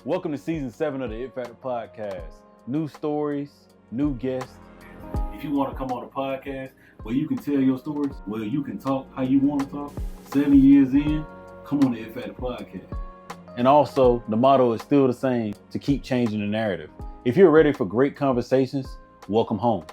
Welcome to season 7 of the It Factor podcast. New stories, new guests. If you want to come on a podcast where you can tell your stories, where you can talk how you want to talk, 7 years in, come on the It Factor podcast. And also, the motto is still the same, to keep changing the narrative. If you're ready for great conversations, welcome home.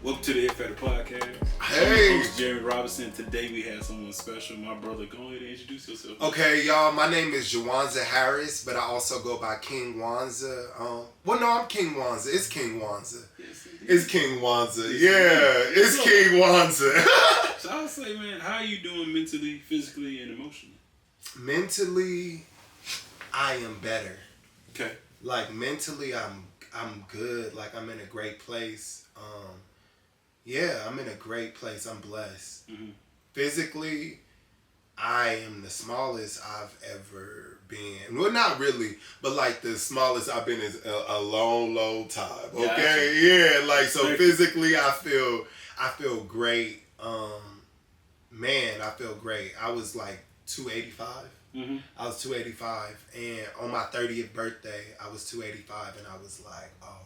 Welcome to the It Factor podcast. Hey, I'm host Jeremy Robinson. Today we have someone special, my brother. Go ahead and introduce yourself. okay, y'all. My name is Jawanza Harris, but I also go by King Wanza. I'm King Wanza. It's King Wanza. It's King Wanza. Yeah, it's King Wanza. So I would say, man, how are you doing mentally, physically, and emotionally? Mentally, I am better. Okay. Like mentally, I'm good. Like I'm in a great place. Yeah, I'm in a great place. I'm blessed. Mm-hmm. Physically, I am the smallest I've ever been. Well, not really, but like the smallest I've been is a long time. Okay, Gotcha. yeah. Like so, physically, I feel great. Man, I feel great. I was like 285. Mm-hmm. I was 285, and on my 30th birthday, I was 285, and I was like, oh,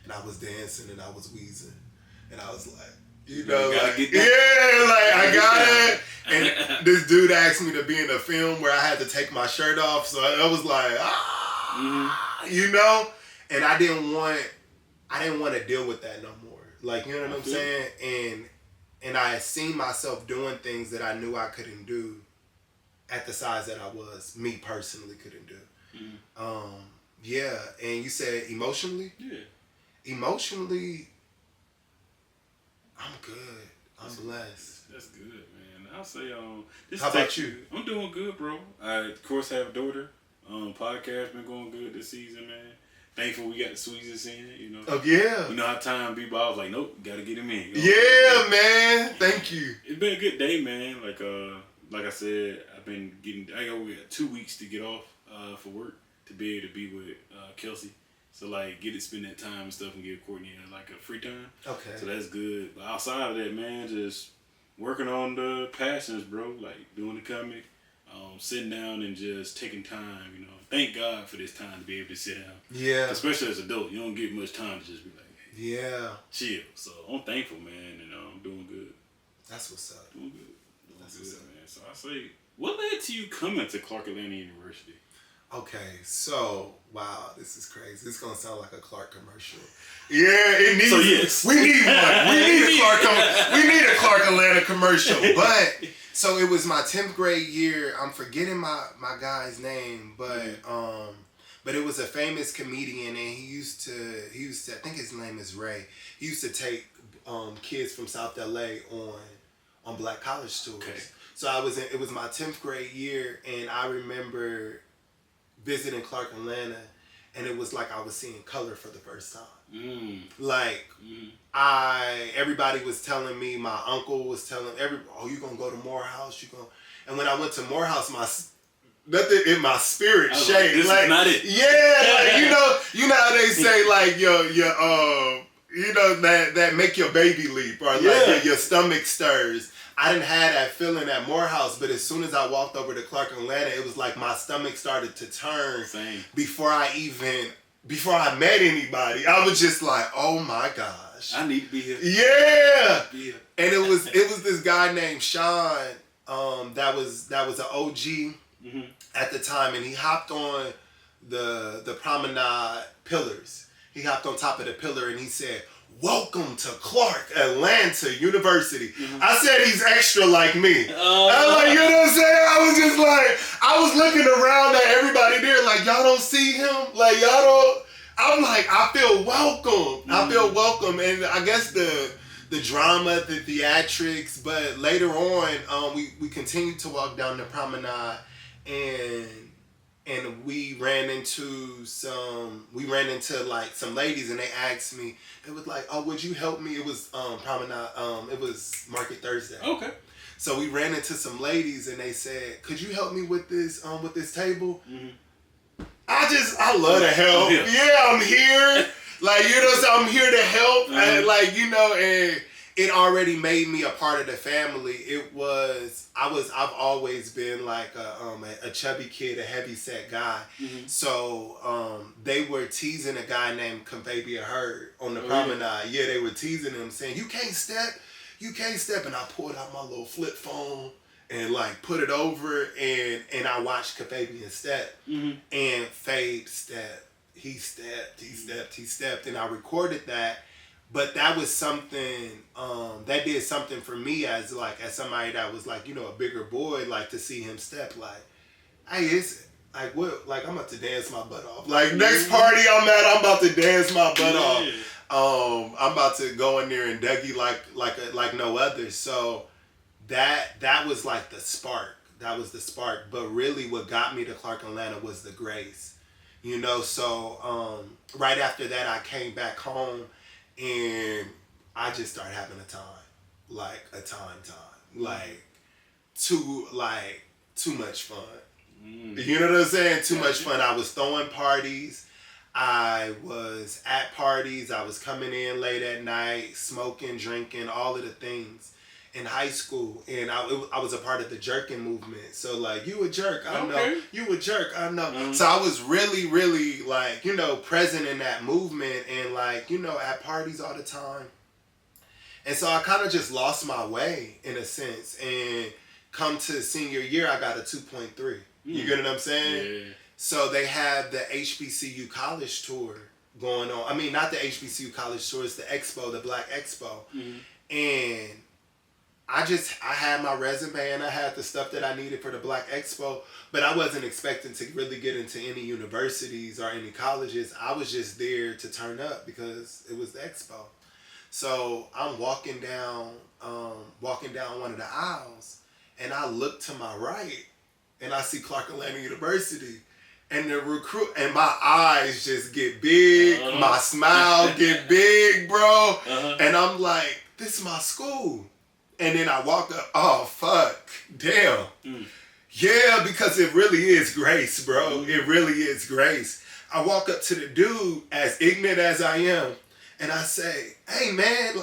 and I was dancing and I was wheezing. And I was like, You like, get yeah, like I got it. it. And this dude asked me to be in a film where I had to take my shirt off. So I was like, you know? And I didn't want to deal with that no more. Like, you know what I'm saying? And I had seen myself doing things that I knew I couldn't do at the size that I was, me personally couldn't do. Mm-hmm. Yeah, and you said emotionally? Yeah. Emotionally, I'm good. I'm blessed. That's good, man. I'll say, How about you? I'm doing good, bro. I, of course, have a daughter. Podcast been going good this season, man. Thankful we got the squeezes in, you know. Oh, yeah. You know how time be, but I was like, nope, gotta get him in. You know? Yeah, man. Thank you. It's been a good day, man. Like I said, I got 2 weeks to get off for work to be able to be with Kelsey. So get to spend that time and stuff and give Courtney like a free time. Okay. So that's good. But outside of that, man, just working on the passions, bro. Like doing the comic, sitting down and just taking time. You know, thank God for this time to be able to sit down. Yeah. Especially as an adult, you don't get much time to just be like, hey, Yeah. chill. So I'm thankful, man, and I'm doing good. That's what's up. Doing good. That's Doing what's good, up. man. So I say, what led to you coming to Clark Atlanta University? Okay, so wow, this is crazy. This is gonna sound like a Clark commercial. Yeah, it needs. So yes, we need one. We need a Clark Atlanta commercial. But so it was my 10th grade year. I'm forgetting my guy's name, but it was a famous comedian, and he used to. I think his name is Ray. He used to take kids from South LA on black college tours. Okay. So it was my 10th grade year, and I remember visiting Clark Atlanta, and it was like I was seeing color for the first time. Everybody was telling me, my uncle was telling you gonna go to Morehouse, and when I went to Morehouse, nothing in my spirit changed. Like, this is not it. Yeah, like you know how they say like that make your baby leap, or like your stomach stirs. I didn't have that feeling at Morehouse, but as soon as I walked over to Clark Atlanta, it was like my stomach started to turn. Same. Before I met anybody. I was just like, oh my gosh. I need to be here. Yeah. Yeah. And it was this guy named Sean, that was an OG at the time, and he hopped on the promenade pillars. He hopped on top of the pillar and he said, "Welcome to Clark Atlanta University." I said he's extra like me. I was like, you know what I'm saying? I was just like, I was looking around at everybody there like, y'all don't see him? Like, y'all don't? I'm like, I feel welcome. I feel welcome. And I guess the drama, the theatrics, but later on, we continued to walk down the promenade, and we ran into some ladies, and they asked me, it was like, oh, would you help me? It was promenade, it was Market Thursday. Okay. So we ran into some ladies, and they said, could you help me with this table? I love to help. Yeah, I'm here. Like, so I'm here to help. And it already made me a part of the family. I've always been like a chubby kid, a heavy set guy. Mm-hmm. So they were teasing a guy named Jawanza Harris on the promenade. Yeah, they were teasing him, saying, you can't step. And I pulled out my little flip phone and like put it over, and I watched Jawanza step. Mm-hmm. And Fade stepped. He stepped, and I recorded that. But that was something that did something for me as somebody that was like, a bigger boy, like to see him step like, hey, it's like what, like I'm about to dance my butt off. Like next party I'm at, I'm about to dance my butt off. I'm about to go in there and Dougie like no other. So that was like the spark. That was the spark. But really, what got me to Clark Atlanta was the grace. So right after that, I came back home. And I just started having a time, too much fun. You know what I'm saying? Too much fun. I was throwing parties. I was at parties. I was coming in late at night, smoking, drinking, all of the things in high school. And I was a part of the jerking movement. So like, you a jerk, I know. You a jerk, I know. Mm-hmm. So I was really, really present in that movement and at parties all the time. And so I kind of just lost my way in a sense. And come to senior year, I got a 2.3. You get what I'm saying? Yeah. So they had the HBCU college tour going on. I mean, not the HBCU college tour, it's the expo, the Black Expo. Mm-hmm. And I had my resume and I had the stuff that I needed for the Black Expo, but I wasn't expecting to really get into any universities or any colleges. I was just there to turn up because it was the Expo. So I'm walking down one of the aisles, and I look to my right, and I see Clark Atlanta University, and the recruit, and my eyes just get big, my smile get big, bro, and I'm like, this is my school. And then I walk up, oh, fuck, damn. Yeah, because it really is grace, bro. It really is grace. I walk up to the dude, as ignorant as I am, and I say, hey, man,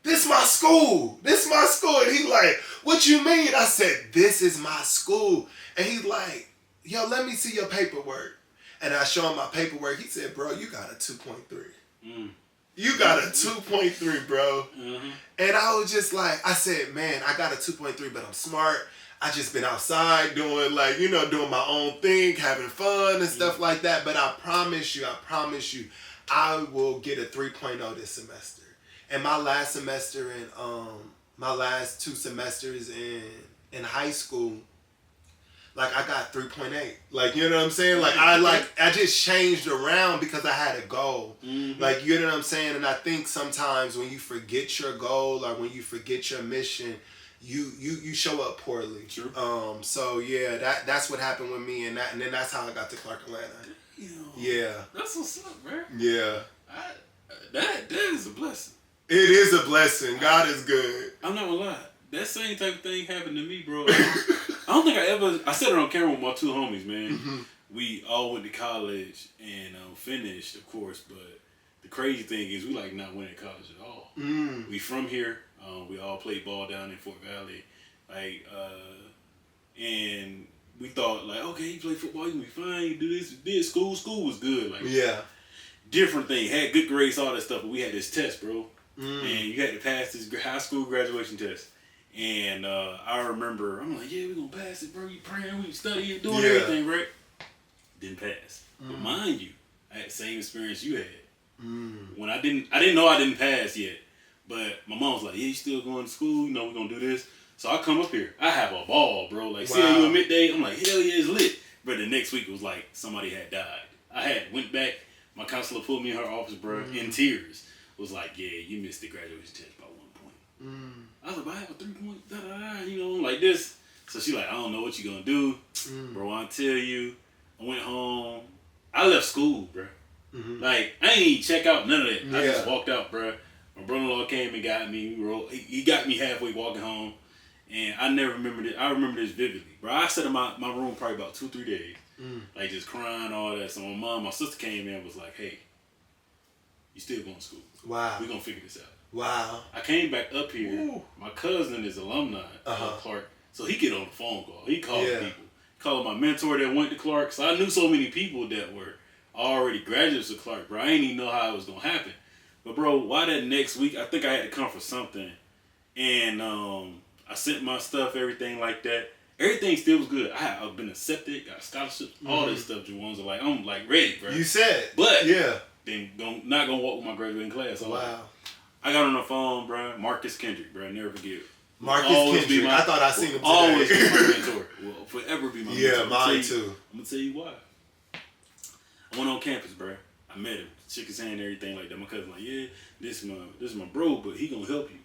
this my school. This my school. And he like, what you mean? I said, this is my school. And he's like, yo, let me see your paperwork. And I show him my paperwork. He said, bro, you got a 2.3. You got a 2.3, bro. Mm-hmm. And I was just like, I said, man, I got a 2.3, but I'm smart. I just been outside doing doing my own thing, having fun and stuff like that. But I promise you, I will get a 3.0 this semester. And my last semester my last 2 semesters in high school, I got 3.8. You know what I'm saying? I just changed around because I had a goal. Mm-hmm. You know what I'm saying? And I think sometimes when you forget your goal or when you forget your mission, you show up poorly. True. So yeah, that's what happened with me, and then that's how I got to Clark Atlanta. Yeah. That's what's up, man. Yeah. That is a blessing. It is a blessing. God is good. I'm not gonna lie. That same type of thing happened to me, bro. I don't think I said it on camera with my 2 homies, man. Mm-hmm. We all went to college and finished, of course, but the crazy thing is we not went to college at all. We from here. We all played ball down in Fort Valley. And we thought okay, you play football, you gonna be fine, you do this, did school. School was good. Yeah. Different thing. Had good grades, all that stuff, but we had this test, bro. And you had to pass this high school graduation test. And I remember, I'm like, yeah, we're going to pass it, bro. You praying, we studying, doing everything, right? Didn't pass. But mind you, I had the same experience you had. When I didn't know I didn't pass yet. But my mom was like, yeah, you still going to school? We're going to do this. So I come up here. I have a ball, bro. See you at midday. I'm like, hell yeah, it's lit. But the next week it was like somebody had died. I went back. My counselor pulled me in her office, bro, in tears. Was like, yeah, you missed the graduation test by 1 point. I was like, but I have a 3 point, like this. So she like, I don't know what you gonna do. Bro, I tell you, I went home. I left school, bro. Mm-hmm. I ain't even check out, none of that. Yeah. I just walked out, bro. My brother-in-law came and got me. He got me halfway walking home. And I never remembered it. I remember this vividly. Bro, I sat in my room probably about 2-3 days. Just crying, all that. So my sister came in and was like, hey, you still going to school. Wow. We're going to figure this out. Wow. I came back up here. Ooh. My cousin is alumni of Clark, so he get on the phone call. He called people. He called my mentor that went to Clark. So I knew so many people that were already graduates of Clark, bro. I didn't even know how it was gonna happen. But bro, why that next week? I think I had to come for something, and I sent my stuff, everything like that. Everything still was good. I've been accepted, got scholarships, all this stuff. Jawanza, like I'm like ready, bro. You said, but yeah, then not gonna walk with my graduating class. So wow. I got on the phone, bro. Marcus Kendrick, bro. Never forget. Marcus Kendrick. I thought I seen him today. Always be my mentor. Will forever be my mentor. Yeah, mine too. I'm gonna tell you why. I went on campus, bro. I met him, shook his hand, and everything like that. My cousin like, yeah, this is my bro, but he gonna help you.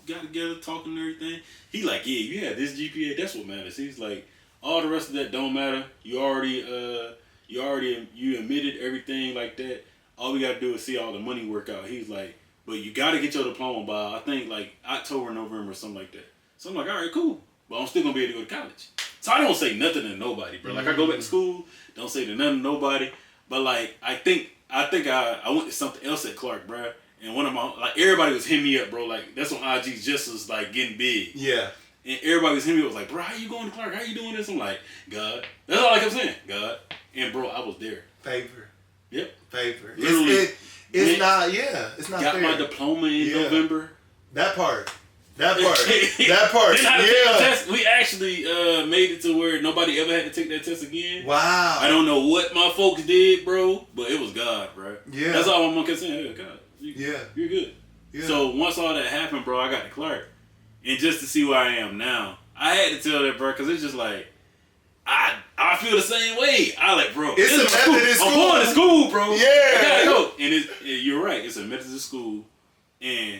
Got together, talking and everything. He like, yeah, you had this GPA, that's what matters. He's like, all the rest of that don't matter. You admitted everything like that. All we gotta do is see all the money work out. He's like, but you gotta get your diploma by, I think, like October, November, or something like that. So I'm like, all right, cool. But I'm still gonna be able to go to college. So I don't say nothing to nobody, bro. Like I go back to school, don't say to nothing to nobody. But like I think I went to something else at Clark, bro. And one of my, like, everybody was hitting me up, bro. Like, that's when IG just was, like, getting big. Yeah. And everybody was hitting me up, was like, bro, how you going to Clark? How you doing this? I'm like, God. That's all I kept saying. God. And, bro, I was there. Favor. Yep. Favor. Literally. It's not, yeah. It's not got fair. my diploma in November. That part. That part. Then I yeah. took the test. We actually made it to where nobody ever had to take that test again. Wow. I don't know what my folks did, bro, but it was God, bro. Yeah. That's all my mom kept saying. Hey, God. You're good. Yeah. So once all that happened, bro, I got to Clark. And just to see where I am now, I had to tell that, bro, because it's just like, I feel the same way. I like, bro, it's a Methodist school. I'm going to school, bro. Yeah. I gotta go. And you're right. It's a Methodist school. And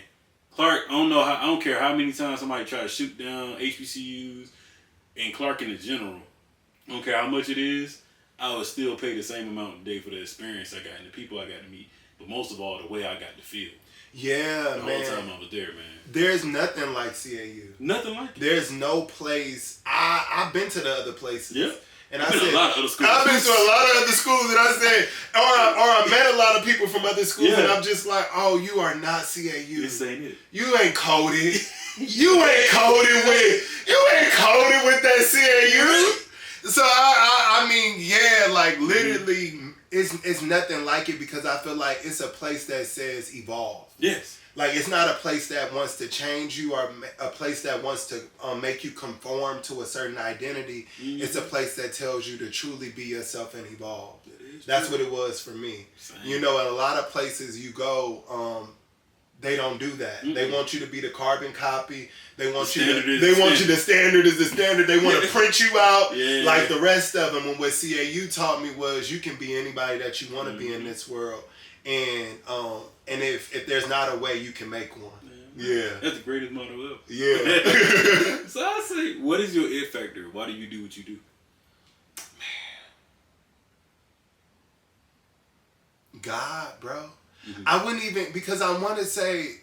Clark, I don't care how many times somebody try to shoot down HBCUs and Clark in general. I don't care how much it is. I would still pay the same amount a day for the experience I got and the people I got to meet. But most of all, the way I got to feel. Yeah, the man. whole time I was there, man. There's nothing like CAU. Nothing like it. There's no place. I've been to the other places. Yeah. And I've been to a lot of other schools. I've been to a lot of other schools, and I said, or I met a lot of people from other schools, and I'm just like, oh, you are not CAU. This ain't it. You ain't coded. You ain't coded with that CAU. So I mean, yeah, like literally, it's nothing like it because I feel like it's a place that says evolve. Yes. Like it's not a place that wants to change you or a place that wants to make you conform to a certain identity. Mm-hmm. It's a place that tells you to truly be yourself and evolve. That's what it was for me. Same. You know, in a lot of places you go, they don't do that. Mm-hmm. They want you to be the carbon copy. They want you the standard is the standard. They want to print you out like the rest of them. And what CAU taught me was you can be anybody that you want to be in this world. And if there's not a way, you can make one. Yeah. That's the greatest motto ever. Yeah. So I say, what is your it factor? Why do you do what you do? Man. God, bro. Mm-hmm. I wouldn't even, because I want to say,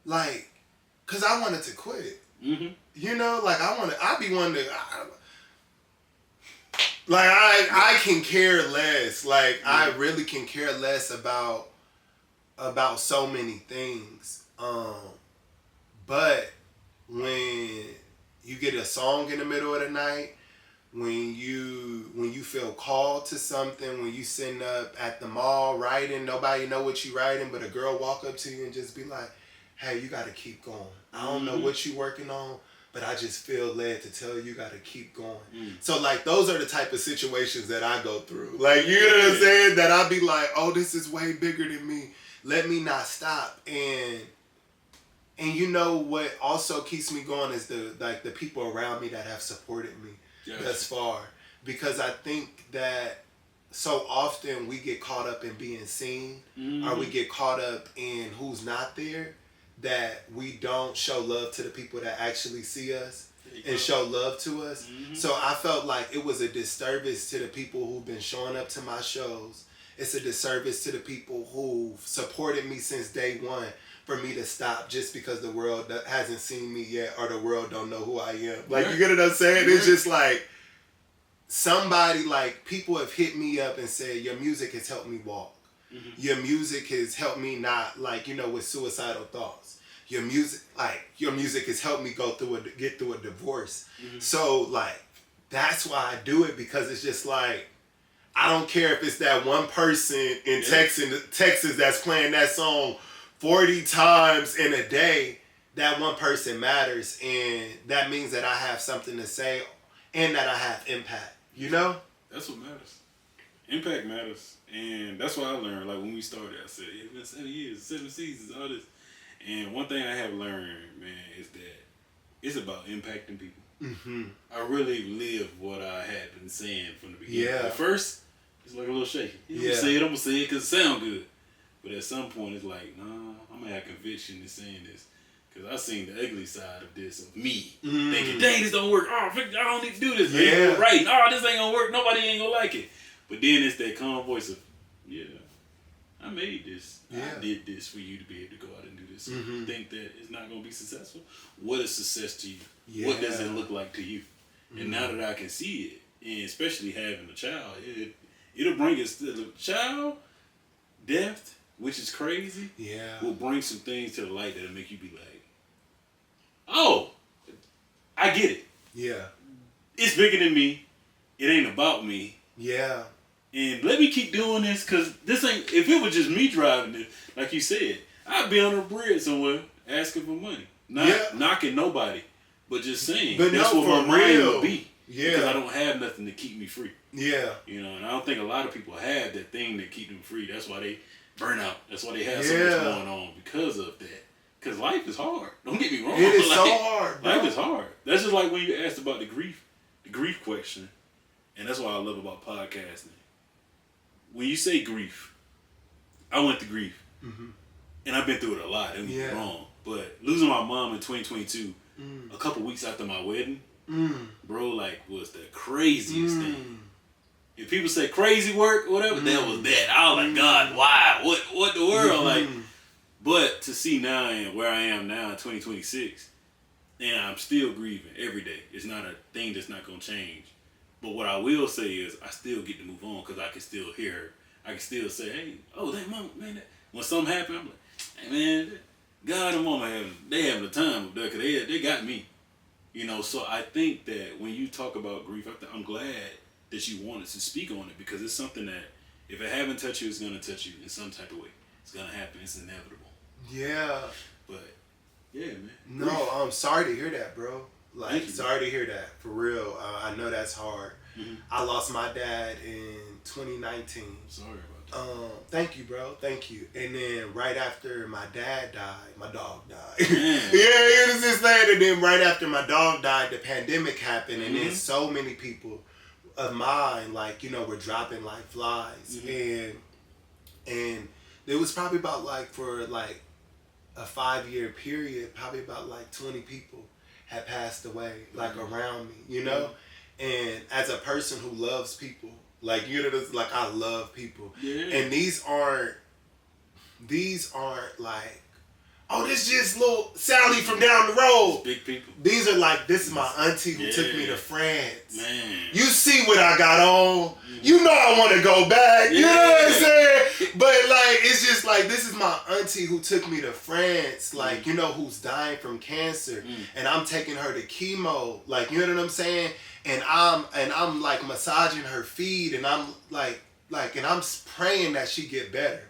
like, because I wanted to quit. Mm-hmm. You know, like I be wanting to, like I can care less. Like I really can care less about so many things. But when you get a song in the middle of the night, when you feel called to something, when you sitting up at the mall writing, nobody know what you writing, but a girl walk up to you and just be like, hey, you got to keep going. I don't know what you working on, but I just feel led to tell you got to keep going. So like those are the type of situations that I go through. Like, you know what I'm saying? That I'll be like, oh, this is way bigger than me. Let me not stop. And you know what also keeps me going is the people around me that have supported me thus far. Because I think that so often we get caught up in being seen, or we get caught up in who's not there, that we don't show love to the people that actually see us and show love to us. So I felt like it was a disservice to the people who've been showing up to my shows. It's a disservice to the people who've supported me since day one for me to stop just because the world hasn't seen me yet or the world don't know who I am. Like, you get what I'm saying? It's just like somebody, like, people have hit me up and said, your music has helped me walk. Your music has helped me not, like, you know, with suicidal thoughts. Your music has helped me get through a divorce. So, like, that's why I do it, because it's just like, I don't care if it's that one person in Texas that's playing that song 40 times in a day. That one person matters, and that means that I have something to say and that I have impact, you know? That's what matters. Impact matters. And that's what I learned. Like, when we started, I said, it's been 7 years, 7 seasons, all this. And one thing I have learned, man, is that it's about impacting people. I really live what I had been saying from the beginning. Yeah. At first, it's like a little shaky. I'm going to say it because it sounds good. But at some point, it's like, nah, I'm going to have conviction in saying this. Because I seen the ugly side of this, of me. Thinking, dang, this don't work. Oh, I don't need to do this. Yeah. Right. Oh, this ain't going to work. Nobody ain't going to like it. But then it's that calm voice of, I made this. I did this for you to be able to go out and do this. So you think that it's not going to be successful? What is success to you? Yeah. What does it look like to you? And now that I can see it, and especially having a child, it'll bring us to the child death, which is crazy. Will bring some things to the light that'll make you be like, oh, I get it. It's bigger than me. It ain't about me. And let me keep doing this, because this ain't, if it was just me driving this, like you said, I'd be on a bridge somewhere asking for money. Not knocking nobody, but just saying, but that's what my mind would be. Because I don't have nothing to keep me free. You know, and I don't think a lot of people have that thing that keep them free. That's why they burn out. That's why they have so much going on, because of that. Because life is hard. Don't get me wrong. It is so hard, bro. Life is hard. That's just like when you asked about the grief question. And that's what I love about podcasting. When you say grief, I went through grief. And I've been through it a lot. Don't get me wrong. But losing my mom in 2022, a couple weeks after my wedding, bro, like, was the craziest thing. If people say crazy work or whatever, that was that. I was like, God, why? What the world? Like, but to see now and where I am now in 2026, and I'm still grieving every day. It's not a thing that's not going to change. But what I will say is I still get to move on, because I can still hear her. I can still say, hey, oh, that mama, man, when something happened, I'm like, hey, man, God and mama having the time of that, because they got me. You know, so I think that when you talk about grief, I'm glad that you wanted to speak on it, because it's something that if it haven't touched you, it's going to touch you in some type of way. It's going to happen. It's inevitable. But, yeah, man. No, I'm sorry to hear that, bro. Like, sorry to hear that, for real. I know that's hard. I lost my dad in 2019. Sorry about that. Thank you, bro. Thank you. And then right after my dad died, my dog died. It was this thing. And then right after my dog died, the pandemic happened, and then so many people of mine, like, you know, were dropping like flies. And it was probably about, like, for like a 5-year period, probably about like 20 people had passed away, like, around me, you know? And as a person who loves people, like, you know, like, I love people. And these aren't like, oh, this just little Sally from down the road. It's big people. These are like, this is my auntie who took me to France. Man. You see what I got on. You know I want to go back. You know what I'm saying? But, like, it's just like, this is my auntie who took me to France, like, you know, who's dying from cancer. And I'm taking her to chemo. Like, you know what I'm saying? And I'm like massaging her feet, and I'm like, and I'm praying that she get better.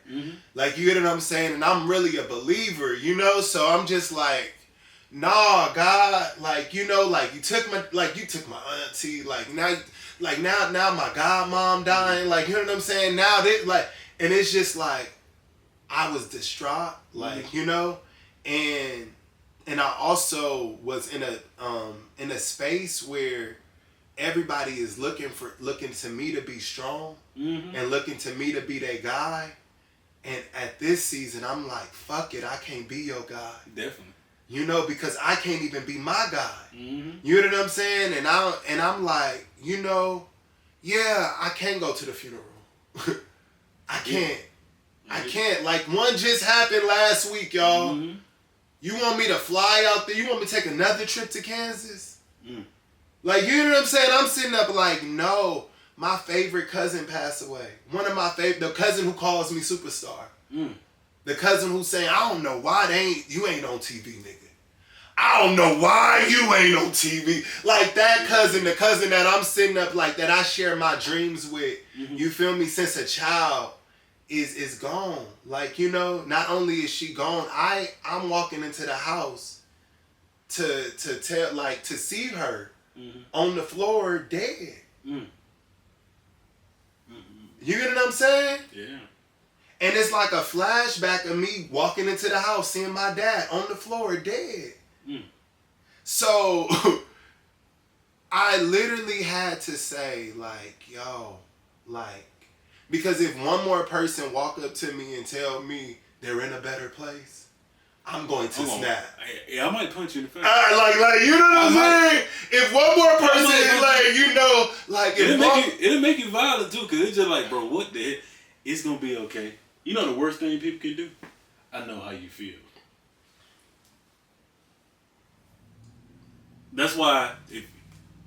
Like, you know what I'm saying? And I'm really a believer, you know? So I'm just like, nah, God, like, you know, like, you took my auntie, like, now my godmom dying, like, you know what I'm saying? Now they, like, and it's just like, I was distraught, like, you know? And I also was in a space where everybody is looking to me to be strong and looking to me to be their guy. And at this season, I'm like, fuck it, I can't be your guy. Definitely. You know, because I can't even be my guy. You know what I'm saying? And I'm like, you know, yeah, I can't go to the funeral. I can't. I can't. Like, one just happened last week, y'all. You want me to fly out there? You want me to take another trip to Kansas? Like, you know what I'm saying? I'm sitting up like, no. my favorite cousin passed away. One of my favorite, the cousin who calls me superstar. The cousin who's saying, I don't know why you ain't on TV, nigga. I don't know why you ain't on TV. Like that cousin, the cousin that I'm sitting up like that I share my dreams with, you feel me, since a child is gone. Like, you know, not only is she gone, I'm walking into the house to tell, like, to see her on the floor dead. You get what I'm saying? Yeah. And it's like a flashback of me walking into the house, seeing my dad on the floor dead. So I literally had to say, like, yo, like, because if one more person walk up to me and tell me they're in a better place, I'm going to snap. I might punch you in the face. Like, you know what I'm saying? If one more person is like, you know, like, it'll make you violent too, because it's just like, bro, what the heck? It's gonna be okay. You know the worst thing people can do? I know how you feel. That's why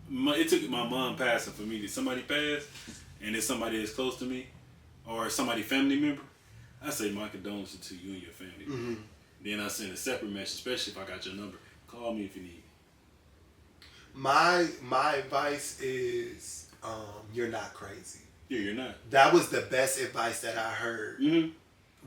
it took my mom passing for me. Did somebody pass, and it's somebody that's close to me, or somebody family member, I say my condolences to you and your family. Then I send a separate message, especially if I got your number. Call me if you need me. My advice is, you're not crazy. Yeah, you're not. That was the best advice that I heard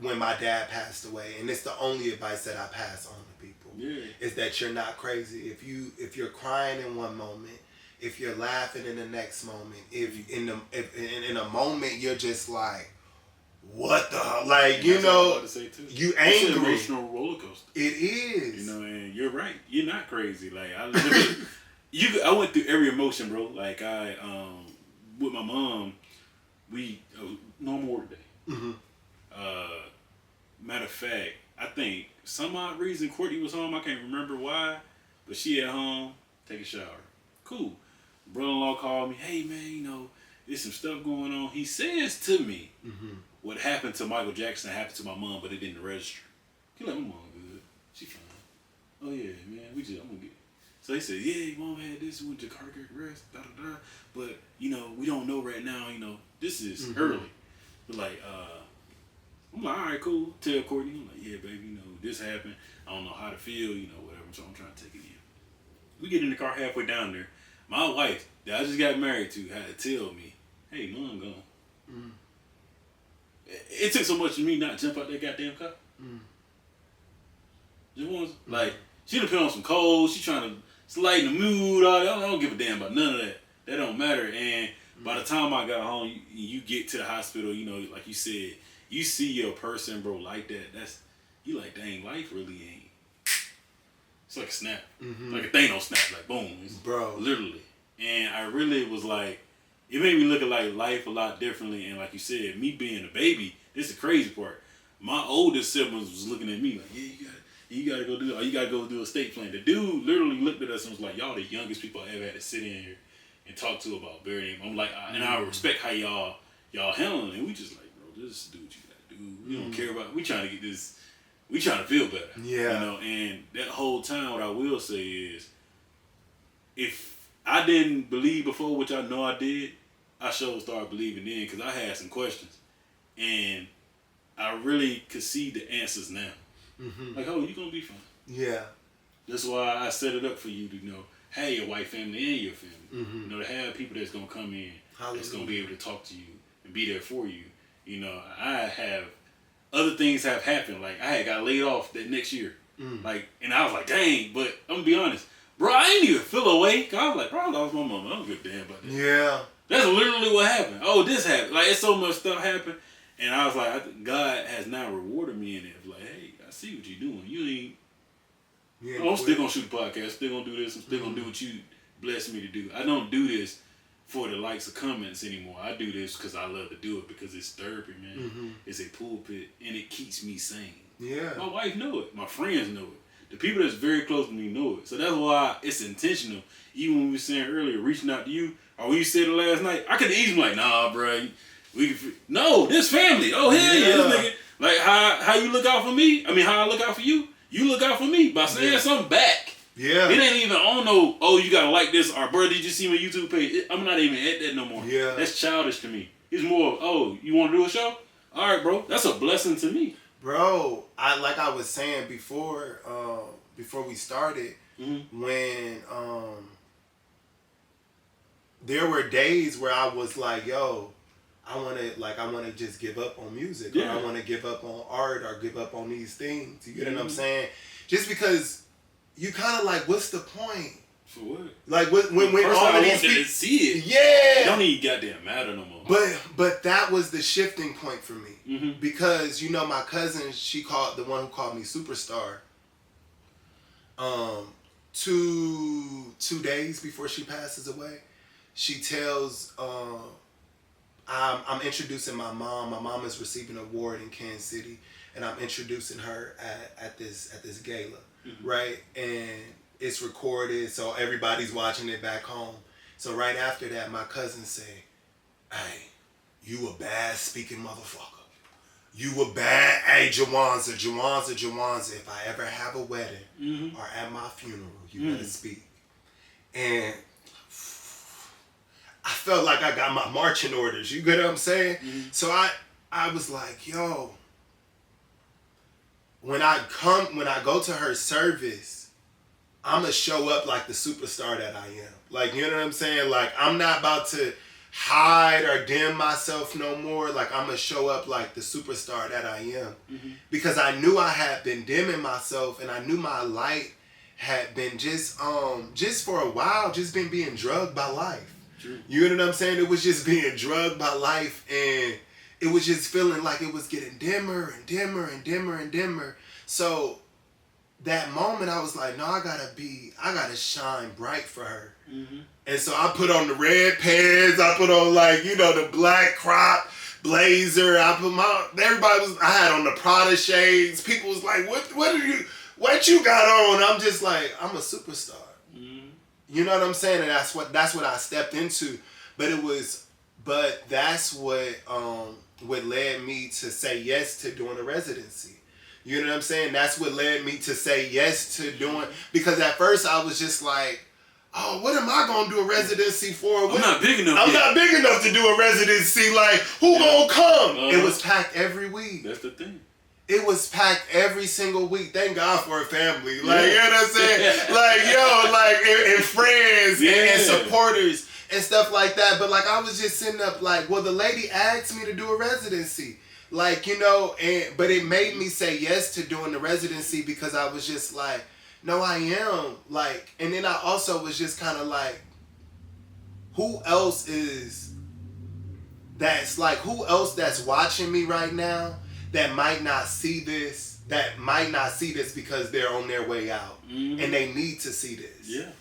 when my dad passed away, and it's the only advice that I pass on to people. Yeah. Is that you're not crazy. If you're crying in one moment, if you're laughing in the next moment, if in a moment you're just like, what the, like, you know, you angry. It's an emotional roller coaster. It is. You know, and you're right. You're not crazy. Like, I literally, I went through every emotion, bro. Like, with my mom, normal work day. Matter of fact, I think some odd reason Courtney was home. I can't remember why, but she at home, take a shower. Cool. Brother-in-law called me. Hey man, you know, there's some stuff going on. He says to me, what happened to Michael Jackson happened to my mom, but it didn't register. He like, my mom good. She fine. Oh yeah, man, I'm gonna get it. So he said, yeah, your mom had this, went to cardiac arrest, but you know, we don't know right now. You know, this is early. But like, I'm like, all right, cool. Tell Courtney, I'm like, yeah, baby, you know, this happened. I don't know how to feel, you know, whatever. So I'm trying to take it in. We get in the car halfway down there. My wife that I just got married to had to tell me, hey, mom gone. It took so much of me not to jump out that goddamn car. Just once, like, she done put on some cold. She trying to lighten the mood. I don't give a damn about none of that. That don't matter. And by the time I got home, you get to the hospital, you know, like you said, you see your person, bro, like that. You like, dang, life really ain't. It's like a snap. Like a Thanos snap, like boom. Bro. Literally. And I really was like, it made me look at like life a lot differently. And like you said, me being a baby, this is the crazy part. My oldest siblings was looking at me like, yeah, you gotta go do estate plan. The dude literally looked at us and was like, y'all the youngest people I ever had to sit in here and talk to about burying him. I'm like, and I respect how y'all handling it. And we just like, bro, just do what you gotta do. We don't care about, we trying to get this, we trying to feel better. Yeah. You know, and that whole time what I will say is, if I didn't believe before, which I know I did, I sure started believing then because I had some questions. And I really could see the answers now. Like, oh, you gonna be fine. Yeah. That's why I set it up for you to know, have your white family and your family. You know, to have people that's gonna come in, that's gonna be able to talk to you and be there for you. You know, other things have happened. Like, I had got laid off that next year. Like, and I was like, dang, but I'm gonna be honest, bro, I didn't even feel away. I was like, bro, I lost my mama. I don't give a damn about that. Yeah. That's literally what happened. Oh, this happened. Like, it's so much stuff happened. And I was like, I think God has now rewarded me in it. Like, hey, I see what you're doing. You ain't. I'm still gonna shoot the podcast. Still gonna do this. I'm still gonna do what you blessed me to do. I don't do this for the likes of comments anymore. I do this because I love to do it because it's therapy, man. It's a pulpit and it keeps me sane. Yeah. My wife know it. My friends know it. The people that's very close to me know it. So that's why it's intentional. Even when we were saying earlier, reaching out to you, or when you said it last night, I could easily be like, nah, bro. No, this family. Oh, hell yeah, this nigga. Like, how you look out for me, I mean, how I look out for you, you look out for me by saying something back. Yeah. It ain't even on no, oh, you gotta like this, or bro, did you see my YouTube page? I'm not even at that no more. Yeah. That's childish to me. It's more, oh, you want to do a show? All right, bro. That's a blessing to me. Bro, like I was saying before we started, when there were days where I was like, yo, I wanna just give up on music, or I wanna give up on art, or give up on these things. You get what I'm saying? Just because you kind of like, what's the point? For what? Like when all of these people see it, yeah, it don't even goddamn matter no more. But that was the shifting point for me, because my cousin, she called the one who called me superstar. 2 days before she passes away, she tells I'm introducing my mom. My mom is receiving an award in Kansas City, and I'm introducing her at this gala, right? And it's recorded, so everybody's watching it back home. So right after that, my cousin say, "Hey, you a bad speaking motherfucker. You a bad, hey, Jawanza. If I ever have a wedding or at my funeral, you better speak." And I felt like I got my marching orders. You get what I'm saying? So I was like, yo, when I go to her service, I'm going to show up like the superstar that I am. Like, you know what I'm saying? Like, I'm not about to hide or dim myself no more. Like, I'm going to show up like the superstar that I am. Because I knew I had been dimming myself, and I knew my light had been just for a while, just been being drugged by life. True. You know what I'm saying? It was just being drugged by life, and it was just feeling like it was getting dimmer and dimmer and dimmer and dimmer. So that moment I was like, no, I gotta shine bright for her. And so I put on the red pants, I put on the black crop blazer, I had on the Prada shades. People was like, what you got on? I'm just like, I'm a superstar. You know what I'm saying? And that's what I stepped into. But that's what led me to say yes to doing a residency. You know what I'm saying? That's what led me to say yes to doing, because at first I was just like, oh, what am I gonna do a residency for? I'm not big enough. I'm not big enough to do a residency. Like, who gonna come? It was packed every week. That's the thing. It was packed every single week. Thank God for a family. Like, you know what I'm saying? And friends and supporters and stuff like that. But I was just sitting up like, well, the lady asked me to do a residency. But it made me say yes to doing the residency, because I was just like, no, I am. And then I also was just kind of like, who else that's watching me right now that might not see this, because they're on their way out, and they need to see this. Yeah.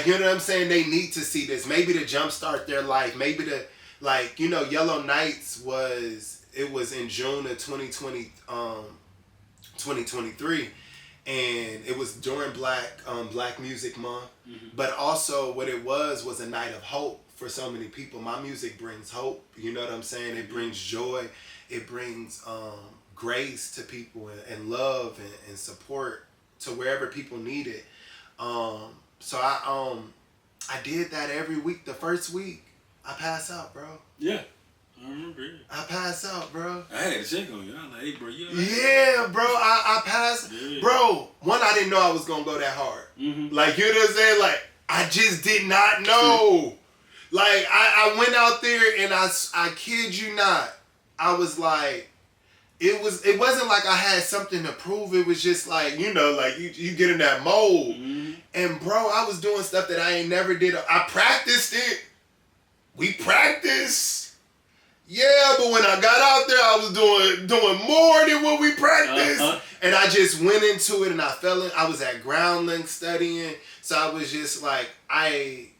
You know what I'm saying? They need to see this. Maybe to jumpstart their life. Maybe to, Yellow Nights was in June of 2023. And it was during Black Music Month. But also what it was a night of hope for so many people. My music brings hope. You know what I'm saying? It brings joy. It brings grace to people, and love and support to wherever people need it. So I did that every week. The first week, I passed out, bro. Yeah, I remember it. I passed out, bro. I had to check on you. I was like, hey, bro, you all right? Yeah, bro. I passed. Yeah. Bro, I didn't know I was going to go that hard. You know what I'm saying? I just did not know. I went out there, and I kid you not, I was like, it wasn't like I had something to prove. It was just you get in that mold. And bro, I was doing stuff that I ain't never did. I practiced it. We practiced. Yeah, but when I got out there, I was doing more than what we practiced. And I just went into it, and I was at Groundlink studying. So I was just like, I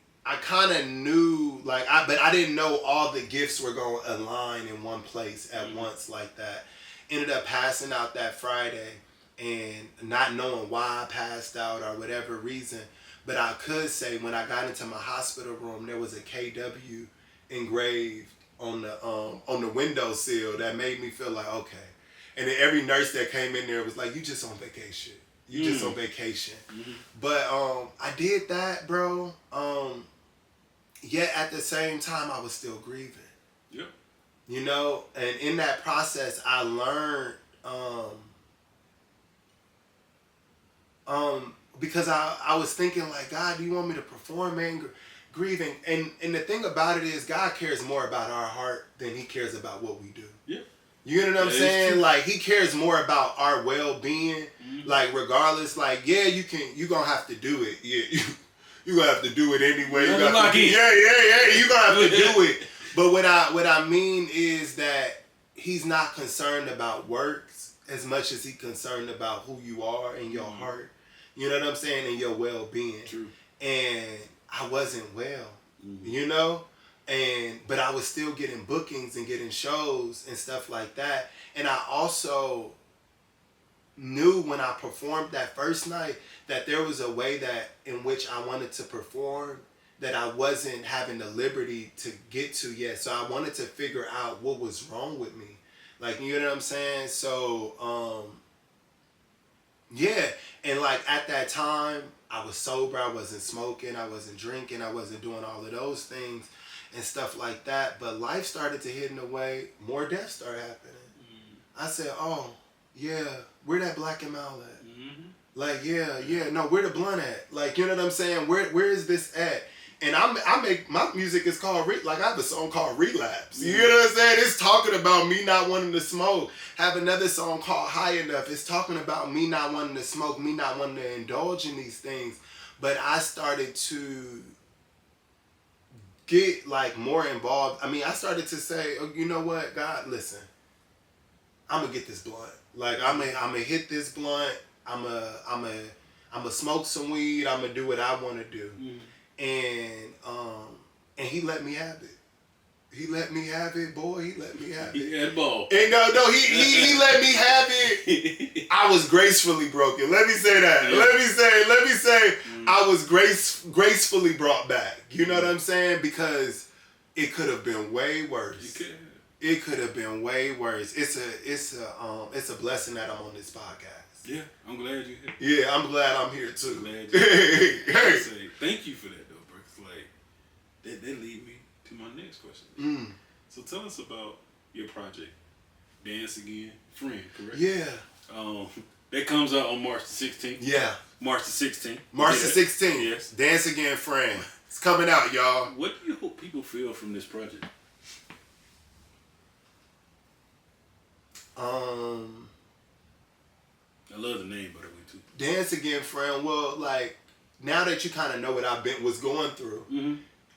kind of knew, but I didn't know all the gifts were going to align in one place at once like that. Ended up passing out that Friday, and not knowing why I passed out or whatever reason. But I could say when I got into my hospital room, there was a KW engraved on the windowsill that made me feel like, okay. And then every nurse that came in there was like, you just on vacation. You just on vacation. But I did that, bro. Yet at the same time, I was still grieving. Yep. You know, and in that process, I learned, because I was thinking like, God, do you want me to perform, man? Grieving. And the thing about it is, God cares more about our heart than he cares about what we do. Yeah. You know what I'm saying? Like, he cares more about our well-being. Like, regardless, like, yeah, you gonna have to do it. Yeah, you gonna have to do it anyway. You gonna have to, yeah. You gonna have to do it. But what I mean is that he's not concerned about works as much as he's concerned about who you are and your heart. You know what I'm saying? And your well-being. True. And I wasn't well, you know? But I was still getting bookings and getting shows and stuff like that. And I also knew when I performed that first night that there was a way that in which I wanted to perform that I wasn't having the liberty to get to yet. So I wanted to figure out what was wrong with me. Like, you know what I'm saying? So, yeah. And like at that time, I was sober. I wasn't smoking. I wasn't drinking. I wasn't doing all of those things and stuff like that. But life started to hit in a way, more deaths started happening. I said, oh, yeah, where that black and mild at? Like, yeah, no, where the blunt at? Like, you know what I'm saying? Where is this at? And I make, my music is called, like, I have a song called Relapse. You know what I'm saying? It's talking about me not wanting to smoke. Have another song called High Enough. It's talking about me not wanting to smoke, me not wanting to indulge in these things. But I started to get, like, more involved. I mean, I started to say, oh, you know what, God, listen, I'm going to get this blunt. Like, I'm gonna hit this blunt. I'm gonna smoke some weed. I'm gonna do what I want to do. And he let me have it. He let me have it, boy. He let me have it. He had ball. And no, he let me have it. I was gracefully broken. Let me say that. Yeah. Let me say, I was gracefully brought back. You know what I'm saying? Because it could have been way worse. It could have been way worse. It's a blessing that I'm on this podcast. Yeah, I'm glad you're here. Yeah, I'm glad I'm here too. Glad you're here. I say thank you for that though, bro. Cause like that lead me to my next question. So tell us about your project, Dance Again, Friend, correct? Yeah. That comes out on March the 16th. Yeah. March the 16th. March the 16th. Yes. Dance Again, Friend. It's coming out, y'all. What do you hope people feel from this project? I love the name, by the way, too. Dance Again, Friend. Well, like, now that you kind of know what was going through,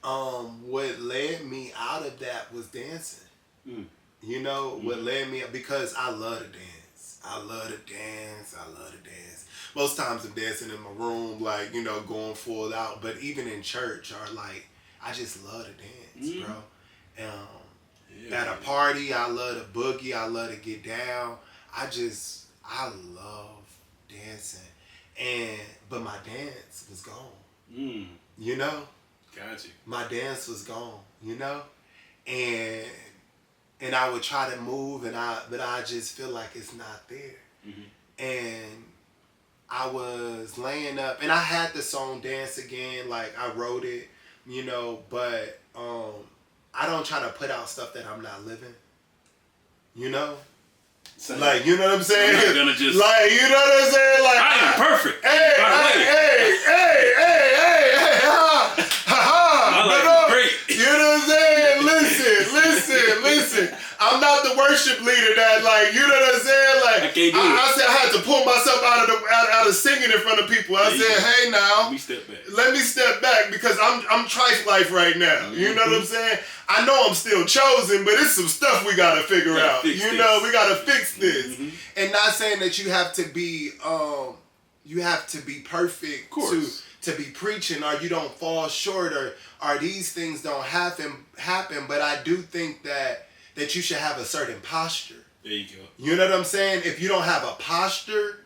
what led me out of that was dancing. You know, what led me, because I love to dance. I love to dance. Most times I'm dancing in my room, like, you know, going full out. But even in church, or like, I just love to dance, bro. At a party, I love to boogie. I love to get down. I love dancing. But my dance was gone. You know? Got you. My dance was gone, you know? And I would try to move, but I just feel like it's not there. And I was laying up, and I had the song Dance Again, like I wrote it, you know, but I don't try to put out stuff that I'm not living, you know? Same. Like, you know what I'm saying? I'm not gonna just... Like, you know what I'm saying? Like, I am perfect. Hey, great. You know what I'm saying? Listen. I'm not the worship leader that, like, you know what I'm saying? Like, I said I had to pull myself out of singing in front of people. I said, hey, now, let me step back because I'm trife life right now. You know what I'm saying? I know I'm still chosen, but it's some stuff we gotta figure out. You know, we gotta fix this. And not saying that you have to be perfect to be preaching, or you don't fall short, or these things don't happen. But I do think that you should have a certain posture. There you go. You know what I'm saying? If you don't have a posture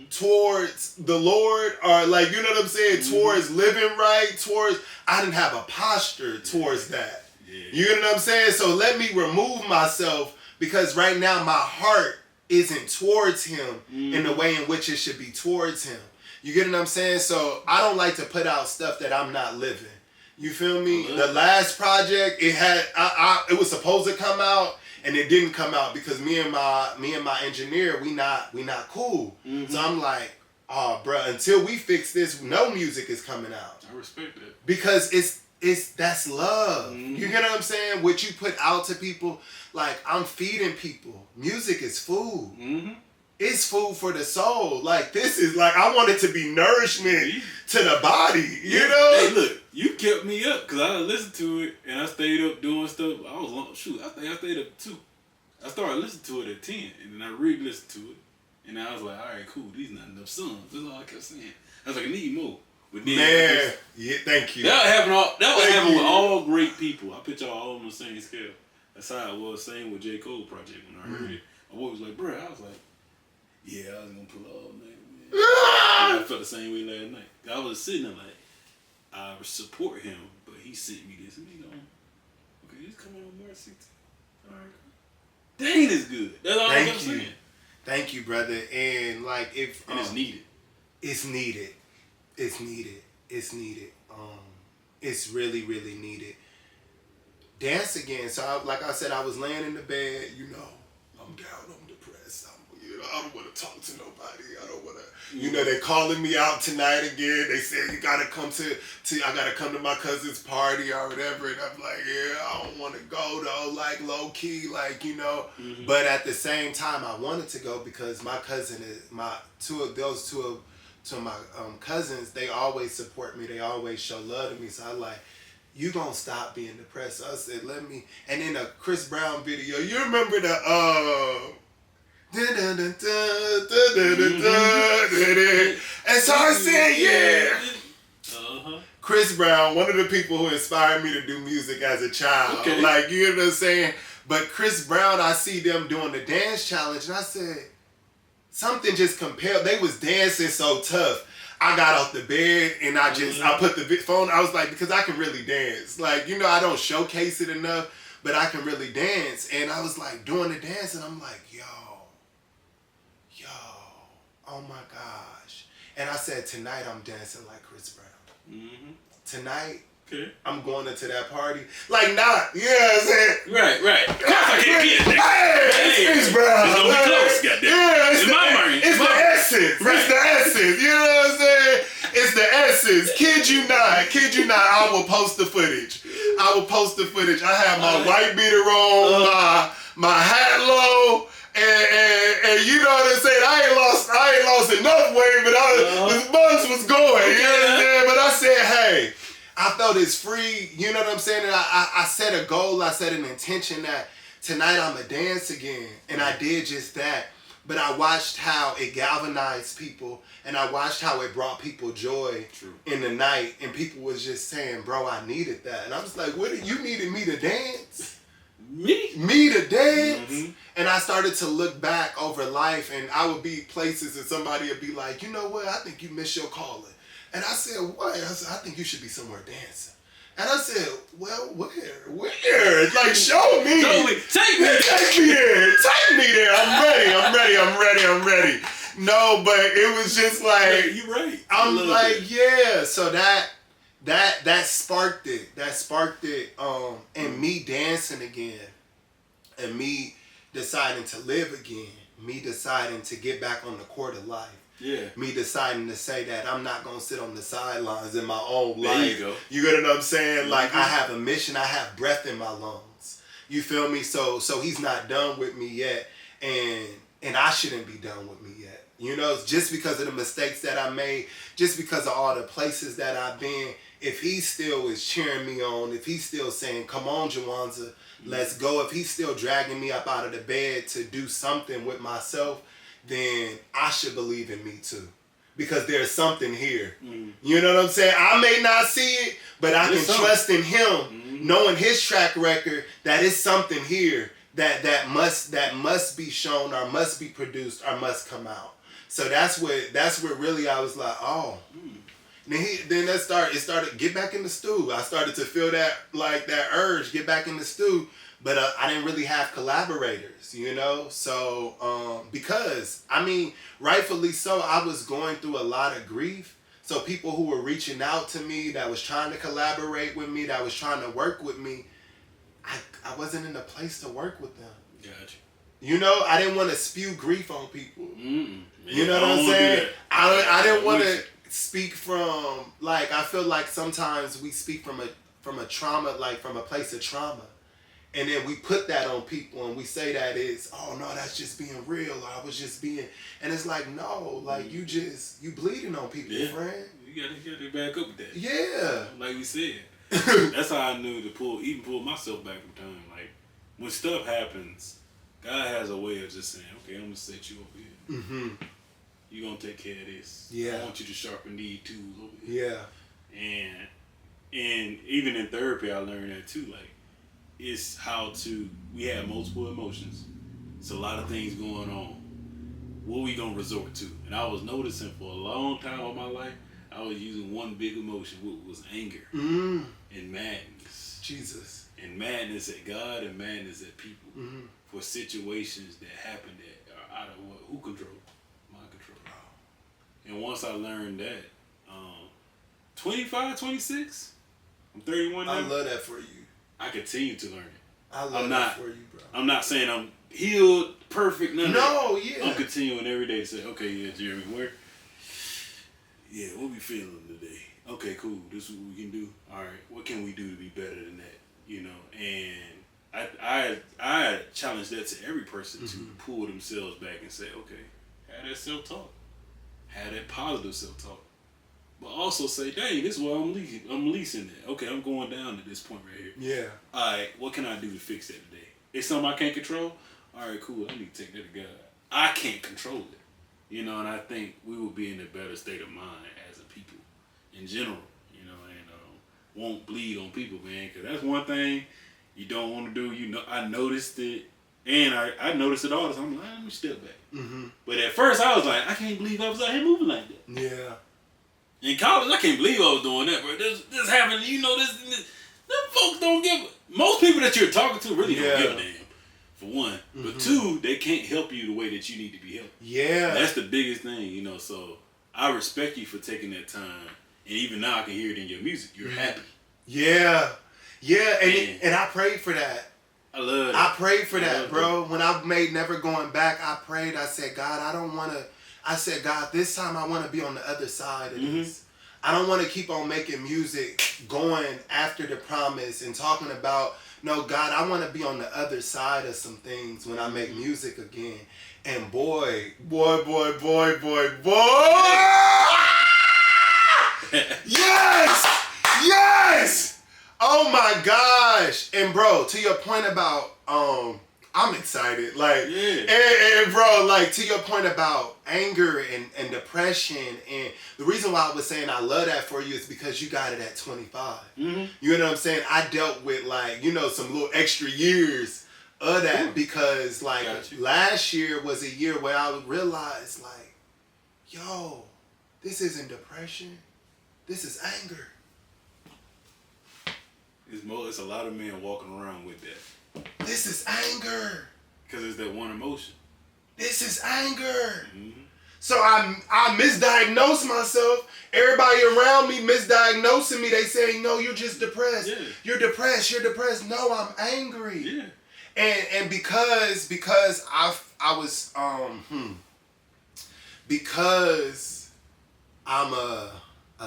towards the Lord, or like, you know what I'm saying, towards living right, I didn't have a posture towards that. Yeah. You know what I'm saying? So let me remove myself, because right now my heart isn't towards him in the way in which it should be towards him. You get what I'm saying? So I don't like to put out stuff that I'm not living. You feel me? The last project, it was supposed to come out and it didn't come out because me and my engineer, we not cool. So I'm like, oh, bro, until we fix this, no music is coming out. I respect that. Because that's love. You get what I'm saying? What you put out to people, like I'm feeding people. Music is food. It's food for the soul. Like this is like I want it to be nourishment to the body. You know? Hey, look, you kept me up because I listened to it and I stayed up doing stuff. I think I stayed up 2. I started listening to it at 10 and then I re-listened to it and I was like, all right, cool. These not enough songs. That's all I kept saying. I was like, I need more. But then, man, yeah, thank you. That would happen with all great people. I put y'all all on the same scale. That's how it was. Same with J. Cole project when I heard it. My boy was like, bro, I was like, yeah, I was gonna pull all night, man. I felt the same way last night. I was sitting there like, I support him, but he sent me this and he going, okay, this coming on March 16th. All right, cool. Dang, it's good. That's all I'm saying. Thank you, brother. And like if and it's needed. It's needed. It's needed. It's needed. It's really, really needed. Dance again. So like I said, I was laying in the bed, you know, I'm down, I'm depressed. I don't want to talk to nobody. I don't want to, you know, they're calling me out tonight again. They said, you got to come I got to come to my cousin's party or whatever. And I'm like, yeah, I don't want to go though, like low key, like, you know. But at the same time, I wanted to go because my cousin is, two of my cousins, they always support me. They always show love to me. So I like, you gonna stop being depressed. So I said, let me, and in a Chris Brown video, you remember the, and so I said, yeah. Chris Brown, one of the people who inspired me to do music as a child. Okay. Like, you know what I'm saying? But Chris Brown, I see them doing the dance challenge, and I said, something just compelled. They was dancing so tough. I got off the bed, and I put the phone, I was like, because I can really dance. Like, you know, I don't showcase it enough, but I can really dance. And I was like doing the dance, and I'm like, yo, oh my gosh. And I said, tonight I'm dancing like Chris Brown. Tonight, I'm going into that party. Like, not, you know what I'm saying? Right. Of course I can't get it. Hey, it's Chris Brown. It's gonna be close, goddamn. Yeah, it's the essence. Right. It's the essence. You know what I'm saying? It's the essence. Kid you not. I will post the footage. I have my white beater on, my hat low. And you know what I'm saying? I ain't lost enough weight, but the bugs was going. You know what I'm saying? But I said, hey, I felt it's free. You know what I'm saying? And I set a goal. I set an intention that tonight I'm a dance again, and I did just that. But I watched how it galvanized people, and I watched how it brought people joy in the night, and people was just saying, bro, I needed that. And I was like, what? You needed me to dance? Me to dance? And I started to look back over life, and I would be places and somebody would be like, you know what, I think you missed your calling. And I said, what? I said, I think you should be somewhere dancing. And I said, well, where? Like, show me. Take me there. I'm ready. No, but it was just like, you're right. I'm like, yeah. So that sparked it. And me dancing again, and me deciding to live again, me deciding to get back on the court of life. Yeah. Me deciding to say that I'm not going to sit on the sidelines in my own life. There you go. You get what I'm saying? Like, I have a mission. I have breath in my lungs. You feel me? So he's not done with me yet. And I shouldn't be done with me yet. You know, just because of the mistakes that I made, just because of all the places that I've been, if he still is cheering me on, if he's still saying, come on, Jawanza, let's go. If he's still dragging me up out of the bed to do something with myself, then I should believe in me too. Because there's something here. You know what I'm saying? I may not see it, but I can trust in him, knowing his track record, that it's something here that must be shown or must be produced or must come out. So that's where really I was like, oh. Then it started get back in the stew. I started to feel that urge, get back in the stew. But I didn't really have collaborators, you know? So, because, I mean, rightfully so, I was going through a lot of grief. So people who were reaching out to me, that was trying to collaborate with me, that was trying to work with me, I wasn't in a place to work with them. Gotcha. You know, I didn't want to spew grief on people. You know what I'm don't saying? I didn't want to speak from, like, I feel like sometimes we speak from a trauma, like from a place of trauma. And then we put that on people and we say that it's, oh no, that's just being real, or I was just being, and it's like, no, like you bleeding on people, friend. You gotta back up with that. Yeah. Like we said. That's how I knew to pull myself back from time. Like, when stuff happens, God has a way of just saying, okay, I'm gonna set you over here. Mm-hmm. You're gonna take care of this. Yeah. I want you to sharpen these tools over here. Yeah. And even in therapy, I learned that too. Like, it's we have multiple emotions. It's a lot of things going on. What we gonna resort to? And I was noticing for a long time of my life, I was using one big emotion, which was anger and madness. Jesus. And madness at God and madness at people for situations that happen that are out of who control? My control. And once I learned that, 25, 26, I'm 31 now. I love that for you. I continue to learn it. I love that for you, bro. I'm not saying I'm healed, perfect, none of that. No, yeah. I'm continuing every day to say, okay, yeah, Jeremy, what we feeling today? Okay, cool. This is what we can do. All right, what can we do to be better than that? You know, and I challenge that to every person to pull themselves back and say, okay, have that self-talk, have that positive self-talk, but also say, dang, this is what I'm leasing that. Okay, I'm going down to this point right here. Yeah. All right, what can I do to fix that today? It's something I can't control. All right, cool. I need to take that to God. I can't control it. You know, and I think we will be in a better state of mind as a people in general, you know, and won't bleed on people, man, because that's one thing you don't want to do. You know, I noticed it, and I noticed it all the time. I'm like, let me step back. Mm-hmm. But at first, I was like, I can't believe I was out here moving like that. Yeah. In college, I can't believe I was doing that, bro. This happened, you know, this. Them folks don't give. Most people that you're talking to really don't give a damn. For one, but two, they can't help you the way that you need to be helped. Yeah, that's the biggest thing, you know. So I respect you for taking that time, and even now I can hear it in your music. You're happy. Yeah, and I prayed for that. I love it. I prayed for that, bro. When I made Never Going Back, I prayed. I said, God, I don't want to. I said, God, this time I want to be on the other side of this. I don't want to keep on making music, going after the promise and talking about. No, God, I want to be on the other side of some things when I make music again. And boy. Yes! Oh my gosh. And bro, to your point about, I'm excited. Like, and bro, like to your point about anger and depression, and the reason why I was saying I love that for you is because you got it at 25. You know what I'm saying? I dealt with like, you know, some little extra years of that because like last year was a year where I realized like, yo, this isn't depression. This is anger. It's a lot of men walking around with that. This is anger. Because it's that one emotion. This is anger. So I misdiagnosed myself. Everybody around me misdiagnosing me. They saying, no, you're just depressed. Yeah. You're depressed. No, I'm angry. Yeah. And because I was because I'm a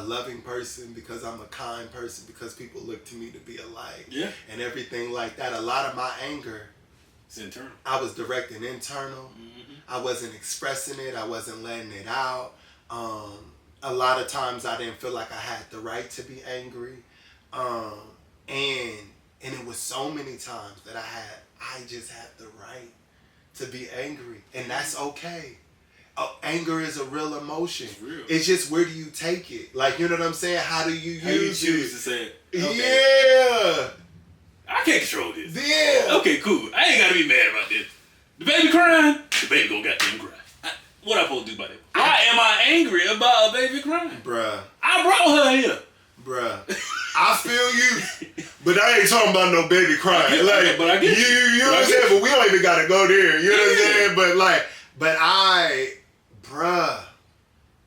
loving person, because I'm a kind person, because people look to me to be a light, and everything like that. A lot of my anger, it's internal. I was directing internal. I wasn't expressing it. I wasn't letting it out. A lot of times I didn't feel like I had the right to be angry, and it was so many times that I just had the right to be angry, and that's okay. Anger is a real emotion. It's real. It's just, where do you take it? Like, you know what I'm saying? How do you use it? To say it? Okay. Yeah. I can't control this. Yeah. Okay, cool. I ain't gotta be mad about this. The baby crying. The baby gonna goddamn cry. What I supposed to do about it? Why am I angry about a baby crying? Bruh. I brought her here. Bruh. I feel you. But I ain't talking about no baby crying. You know what I'm saying? But we don't even gotta go there. You know what I'm saying? Bruh.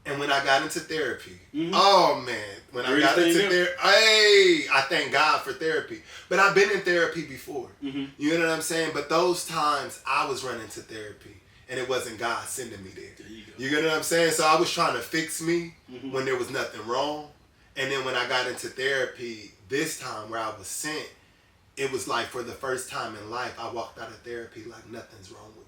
And when I got into therapy, oh man, when I got into therapy, I thank God for therapy. But I've been in therapy before. You know what I'm saying? But those times I was running to therapy and it wasn't God sending me there. You know what I'm saying? So I was trying to fix me when there was nothing wrong. And then when I got into therapy, this time where I was sent, it was like for the first time in life, I walked out of therapy like nothing's wrong with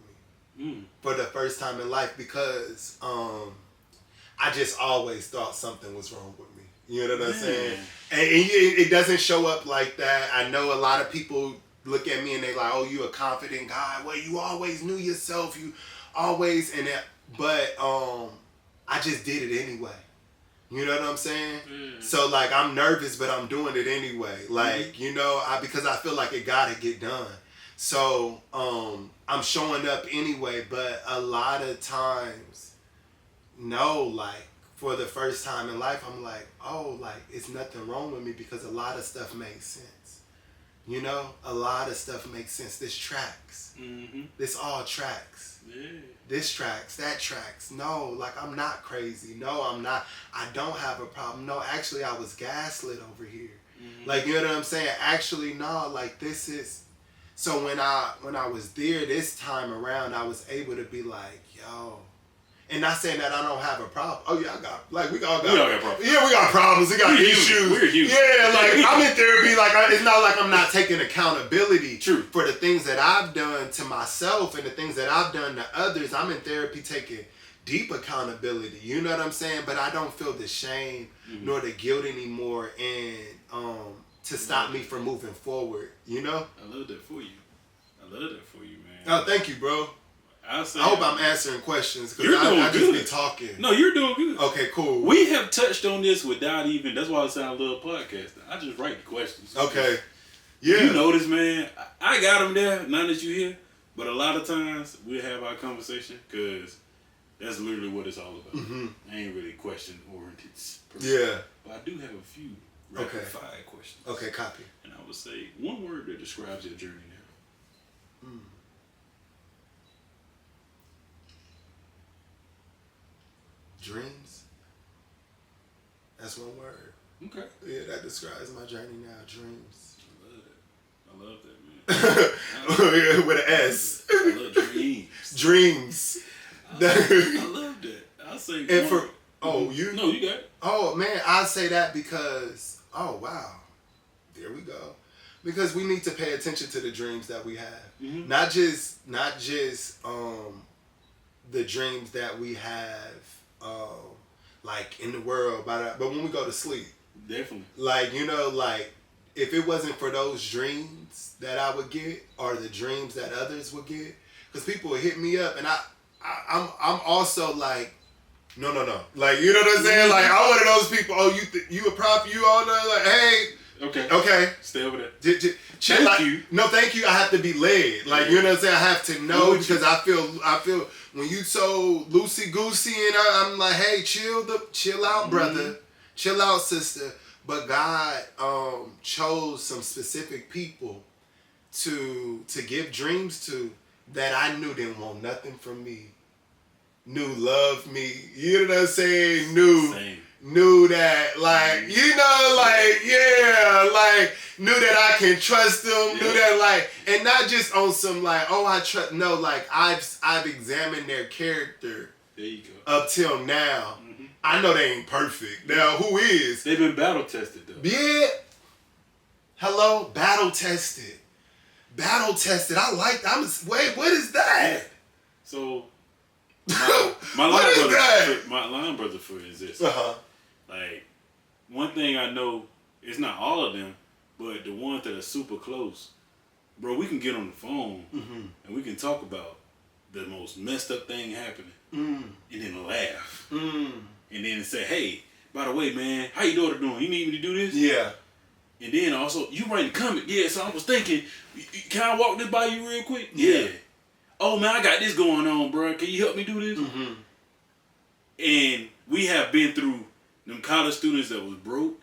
me. For the first time in life because I just always thought something was wrong with me. You know what I'm saying? And it doesn't show up like that. I know a lot of people look at me and they like, oh, you a confident guy. Well, you always knew yourself. You always, but I just did it anyway. You know what I'm saying? So like I'm nervous, but I'm doing it anyway. Like, you know, because I feel like it gotta get done. So I'm showing up anyway, but a lot of times, no, like for the first time in life, I'm like, oh, like it's nothing wrong with me because a lot of stuff makes sense. You know, a lot of stuff makes sense. This tracks. This all tracks. This tracks, that tracks. No, like I'm not crazy. No, I'm not. I don't have a problem. No, actually I was gaslit over here. Like, you know what I'm saying? Actually, no, like this is. So when I was there this time around, I was able to be like, yo. And not saying that I don't have a problem. Oh yeah, we all got problems. Yeah, we got problems. We got issues. We're human. Yeah, like I'm in therapy. Like it's not like I'm not taking accountability for the things that I've done to myself and the things that I've done to others. I'm in therapy taking deep accountability. You know what I'm saying? But I don't feel the shame nor the guilt anymore, and to stop me from moving forward. You know? I love that for you. Man. Oh, thank you, bro. I hope I'm answering questions because I just be talking. No, you're doing good. Okay, cool. We have touched on this without even. That's why I say I love podcasting. I just write the questions. Okay. Yeah. You notice, man. I got them there. Now that you here, but a lot of times we have our conversation because that's literally what it's all about. I ain't really question oriented. Yeah. But I do have a few rapid fire questions. Okay, copy. And I would say one word that describes your journey now. Dreams. That's one word. Okay. Yeah, that describes my journey now. Dreams. I love that, man. With an S. I love dreams. Dreams. I love that. I'll say. And you? No, you got it. Oh man, I say that because wow, there we go. Because we need to pay attention to the dreams that we have, not just the dreams that we have. Like in the world, but when we go to sleep, definitely. Like, you know, like if it wasn't for those dreams that I would get, or the dreams that others would get, because people would hit me up, and I'm also like, no, like, you know what I'm saying? Like I'm one of those people. Oh, you a prophet? You all know? Like, hey. Okay. Stay over there. Thank you. No, thank you. I have to be led. Like, you know what I'm saying? I have to know because I feel when you so loosey goosey and I'm like, hey, chill out, brother. Chill out, sister. But God chose some specific people to give dreams to that I knew didn't want nothing from me. Knew loved me. You know what I'm saying? Knew that, like, you know, like, yeah, like, knew that I can trust them, knew that, like, and not just on some, like, oh, I trust, no, like, I've examined their character. There you go. Up till now. I know they ain't perfect. Now, who is? They've been battle tested, though. Yeah. Hello? Battle tested. I like that. Wait, what is that? So, my line brother for you is this. Like, one thing I know, it's not all of them, but the ones that are super close, bro, we can get on the phone and we can talk about the most messed up thing happening and then laugh. And then say, hey, by the way, man, how your daughter doing? You need me to do this? Yeah. And then also, you write a comment. Yeah, so I was thinking, can I walk this by you real quick? Yeah. Oh, man, I got this going on, bro. Can you help me do this? And we have been through them college students that was broke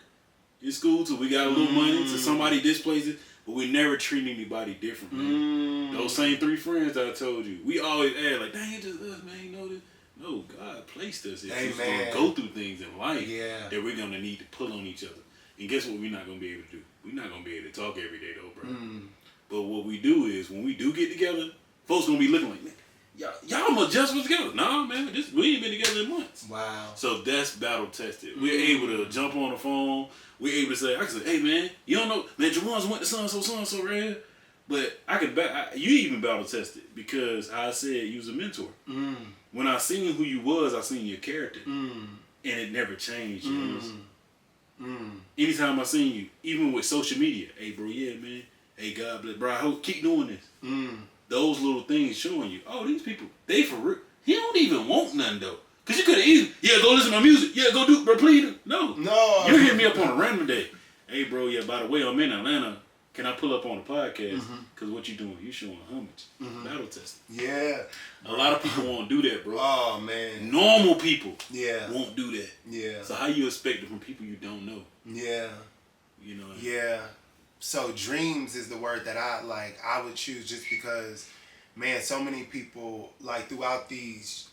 It's cool too. We got a little money to somebody displays it, but we never treat anybody different, man. Those same 3 friends that I told you, we always add like, dang, it's just us, man. You know this? No, God placed us. It's just gonna go through things in life that we're gonna need to pull on each other. And guess what? We're not gonna be able to do. We're not gonna be able to talk every day though, bro. But what we do is when we do get together, folks gonna be looking like, man, y'all must just was together. Nah, man, we ain't been together in months. Wow. So that's battle tested. We're able to jump on the phone. We're able to say, I can say, hey man, you don't know, man, Jawanza went to so right here. But you even battle tested because I said you was a mentor. When I seen who you was, I seen your character. And it never changed. Anytime I seen you, even with social media, hey bro, yeah man, hey God bless, bro, I hope keep doing this. Those little things showing you, oh, these people, they for real. He don't even want nothing though. Cause you could have easily, go listen to my music. Go do, bro, please. No. You hit me up on a random day. Hey bro, by the way, I'm in Atlanta. Can I pull up on the podcast? Because what you doing? You showing homage. Battle testing. Yeah. A lot of people won't do that, bro. Oh, man. Normal people won't do that. Yeah. So how you expect it from people you don't know? Yeah. You know? Yeah. So dreams is the word that I would choose just because, man, so many people, like throughout these,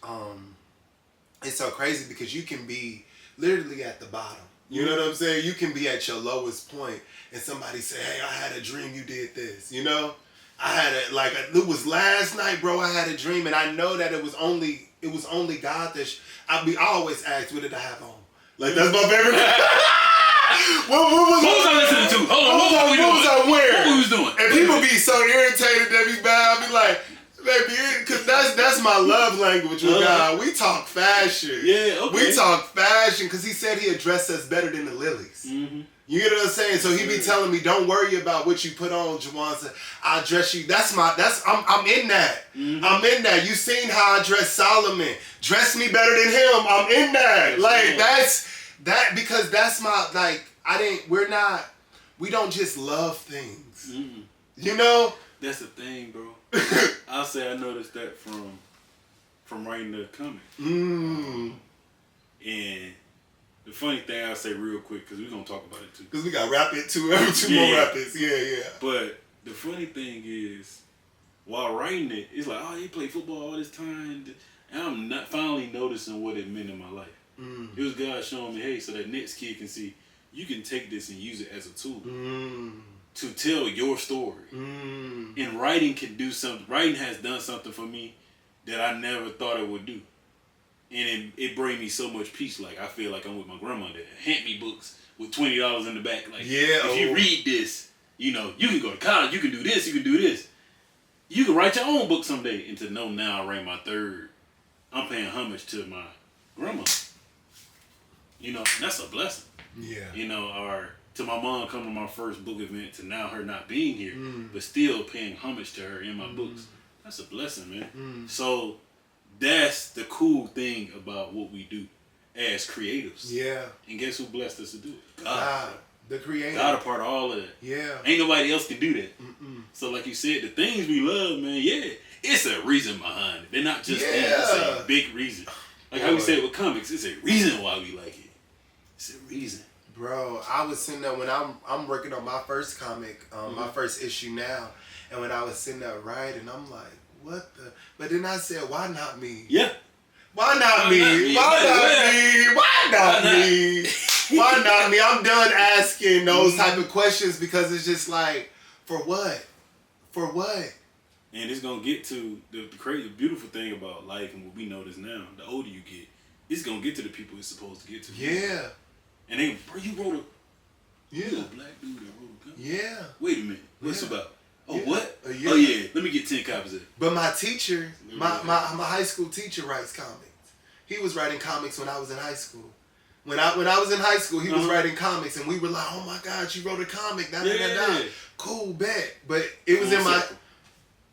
it's so crazy because you can be literally at the bottom. You know what I'm saying? You can be at your lowest point and somebody say, hey, I had a dream you did this, you know? It was last night, bro, I had a dream and I know that it was only God that, I always ask, what did I have on? Like, that's my favorite. what was I listening to? Hold on, what was I wearing? What was doing? And people be so irritated, they be bad, I be like, baby, because that's my love language with God. We talk fashion. Yeah, okay. We talk fashion because he said he addressed us better than the lilies. You get what I'm saying? So he be telling me, don't worry about what you put on, Jawanza. I dress you. I'm in that. I'm in that. You seen how I dress Solomon. Dress me better than him. I'm in that. Like, because that's my, we don't just love things. You know? That's the thing, bro. I'll say I noticed that from writing the comic. And the funny thing I'll say real quick, because we're going to talk about it too. Because we got rapid too. Two more rapids. Yeah. But the funny thing is, while writing it, it's like, oh, he played football all this time. And I'm not finally noticing what it meant in my life. It was God showing me, hey, so that next kid can see, you can take this and use it as a tool. To tell your story. And writing can do something. Writing has done something for me that I never thought it would do. And it brings me so much peace. Like, I feel like I'm with my grandma that hand me books with $20 in the back. Like, if you read this, you know, you can go to college, you can do this, you can do this. You can write your own book someday. And to know now I ran my third, I'm paying homage to my grandma. You know, that's a blessing. Yeah. You know, to my mom coming to my first book event, to now her not being here, but still paying homage to her in my books. That's a blessing, man. So that's the cool thing about what we do as creatives. Yeah. And guess who blessed us to do it? God. The creator. God a part of all of that. Yeah. Ain't nobody else can do that. So like you said, the things we love, man, it's a reason behind it. They're not just things, it's a big reason. Like how we said with comics, it's a reason why we like it. It's a reason. Bro, I was sitting there when I'm working on my first comic, my first issue now, and when I was sitting there writing, I'm like, what the? But then I said, why not me? Yeah. Why not me? Why not me? Why not me? Why not me? I'm done asking those type of questions because it's just like, for what? For what? And it's gonna get to the crazy, beautiful thing about life and what we notice now. The older you get, it's gonna get to the people it's supposed to get to. Yeah. And they, bro, you wrote you a black dude that wrote a comic? Yeah. Wait a minute. What's it about? Oh, what? Oh, yeah. Let me get 10 copies of it. But my teacher, my high school teacher writes comics. He was writing comics when I was in high school. When I was in high school, he was writing comics, and we were like, oh my God, you wrote a comic. Cool, bet. But it was in my...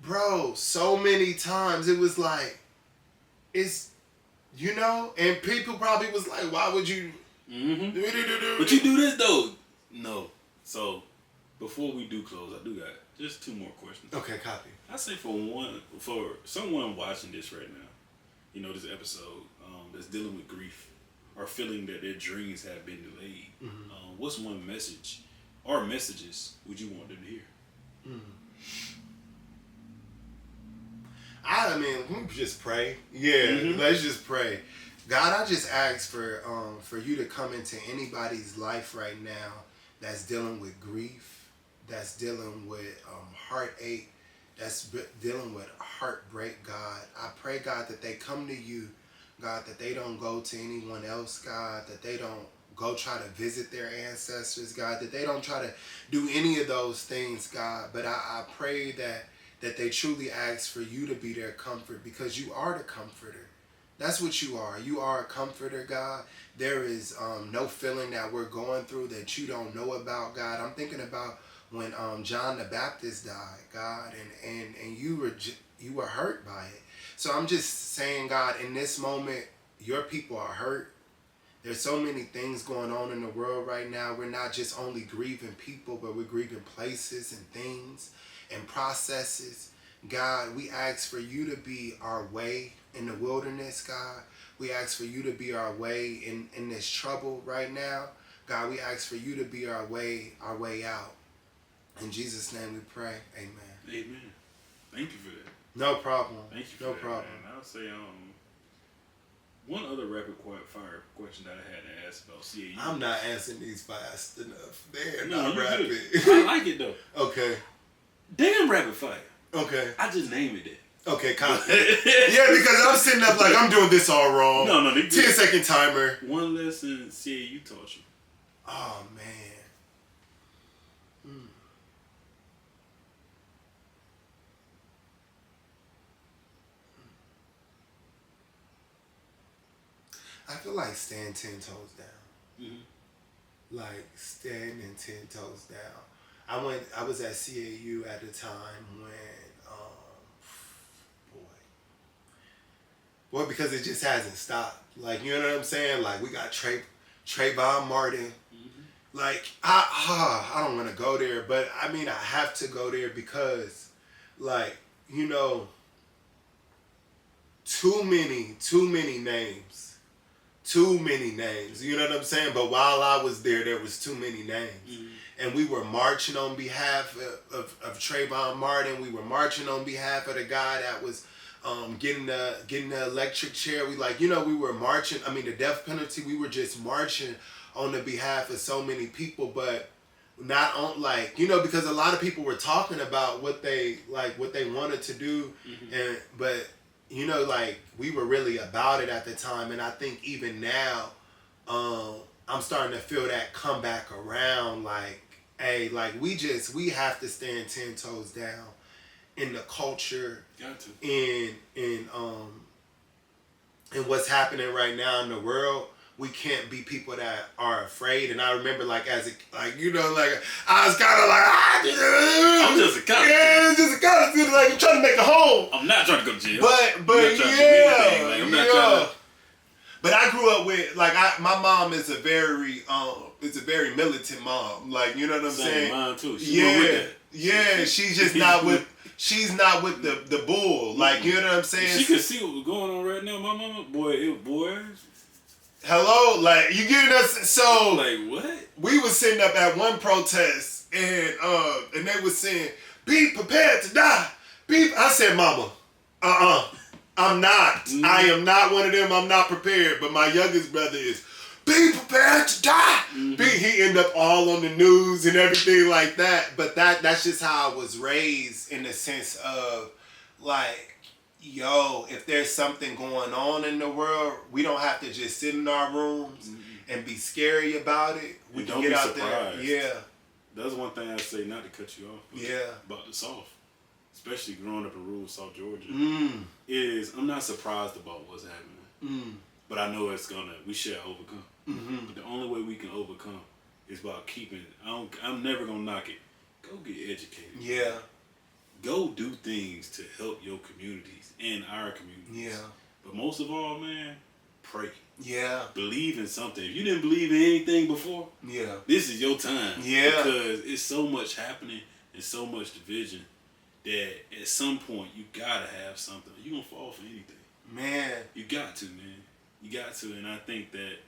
Bro, so many times it was like, it's, you know, and people probably was like, why would you... But you do this though. No. So before we do close, I do got just 2 more questions. Okay, copy. I say for someone watching this right now, you know, this episode that's dealing with grief, are feeling that their dreams have been delayed, what's one message or messages would you want them to hear? I mean, we just pray. Yeah, let's just pray. God, I just ask for you to come into anybody's life right now that's dealing with grief, that's dealing with heartache, that's dealing with heartbreak, God. I pray, God, that they come to you, God, that they don't go to anyone else, God, that they don't go try to visit their ancestors, God, that they don't try to do any of those things, God. But I pray that they truly ask for you to be their comfort, because you are the comforter. That's what you are. You are a comforter, God. There is no feeling that we're going through that you don't know about, God. I'm thinking about when John the Baptist died, God, and you were hurt by it. So I'm just saying, God, in this moment, your people are hurt. There's so many things going on in the world right now. We're not just only grieving people, but we're grieving places and things and processes. God, we ask for you to be our way in the wilderness, God. We ask for you to be our way in this trouble right now. God, we ask for you to be our way out. In Jesus' name we pray. Amen. Amen. Thank you for that. No problem. Thank you for no that, problem. man. I'll say one other rapid fire question that I had to ask about CAU. I'm not answering these fast enough. They're No, not you rapid. good. I like it though. Okay. Damn rapid fire. Okay. I just named it that. Okay, copy. Yeah, because I'm sitting up like I'm doing this all wrong. No, 10-second timer. One lesson CAU taught you. Oh man. I feel like stand 10 toes down. Like standing 10 toes down. I was at CAU at the time when, boy, because it just hasn't stopped. Like, you know what I'm saying? Like, we got Trayvon Martin. Like, I don't want to go there, but I mean, I have to go there because, like, you know, too many names. Too many names, you know what I'm saying? But while I was there was too many names. And we were marching on behalf of Trayvon Martin. We were marching on behalf of the guy that was getting the electric chair. We we were marching. I mean, the death penalty, we were just marching on the behalf of so many people, but not on because a lot of people were talking about what they wanted to do, but we were really about it at the time. And I think even now, I'm starting to feel that come back around. Like, hey, like we have to stand 10 toes down in the culture, in what's happening right now in the world. We can't be people that are afraid. And I remember I was kind of I'm just a cop. Yeah, it's just a cop. Like, I'm trying to make a home. I'm not trying to go to jail. But I'm not trying to. But I grew up with my mom is a very militant mom. Like, you know what I'm saying? Mine too. She's just not with. She's not with the bull. Like, you know what I'm saying? She could see what was going on right now. My mama, boy. Hello, like, you getting us? So, like, what? We was sitting up at one protest, and they was saying, "Be prepared to die." I said, "Mama, I'm not. I am not one of them. I'm not prepared." But my youngest brother is, "Be prepared to die." He ended up all on the news and everything like that. But that's just how I was raised, in the sense of, like, yo, if there's something going on in the world, we don't have to just sit in our rooms and be scary about it. We can get out there. Yeah. That's one thing I say, not to cut you off. About the South, especially growing up in rural South Georgia, I'm not surprised about what's happening. But I know we shall overcome. But the only way we can overcome is by I'm never going to knock it. Go get educated. Yeah. Go do things to help your communities and our communities. Yeah. But most of all, man, pray. Yeah. Believe in something. If you didn't believe in anything before, this is your time. Yeah. Because it's so much happening and so much division that at some point you gotta have something. You're gonna fall for anything. Man. You got to, man. You got to. And I think that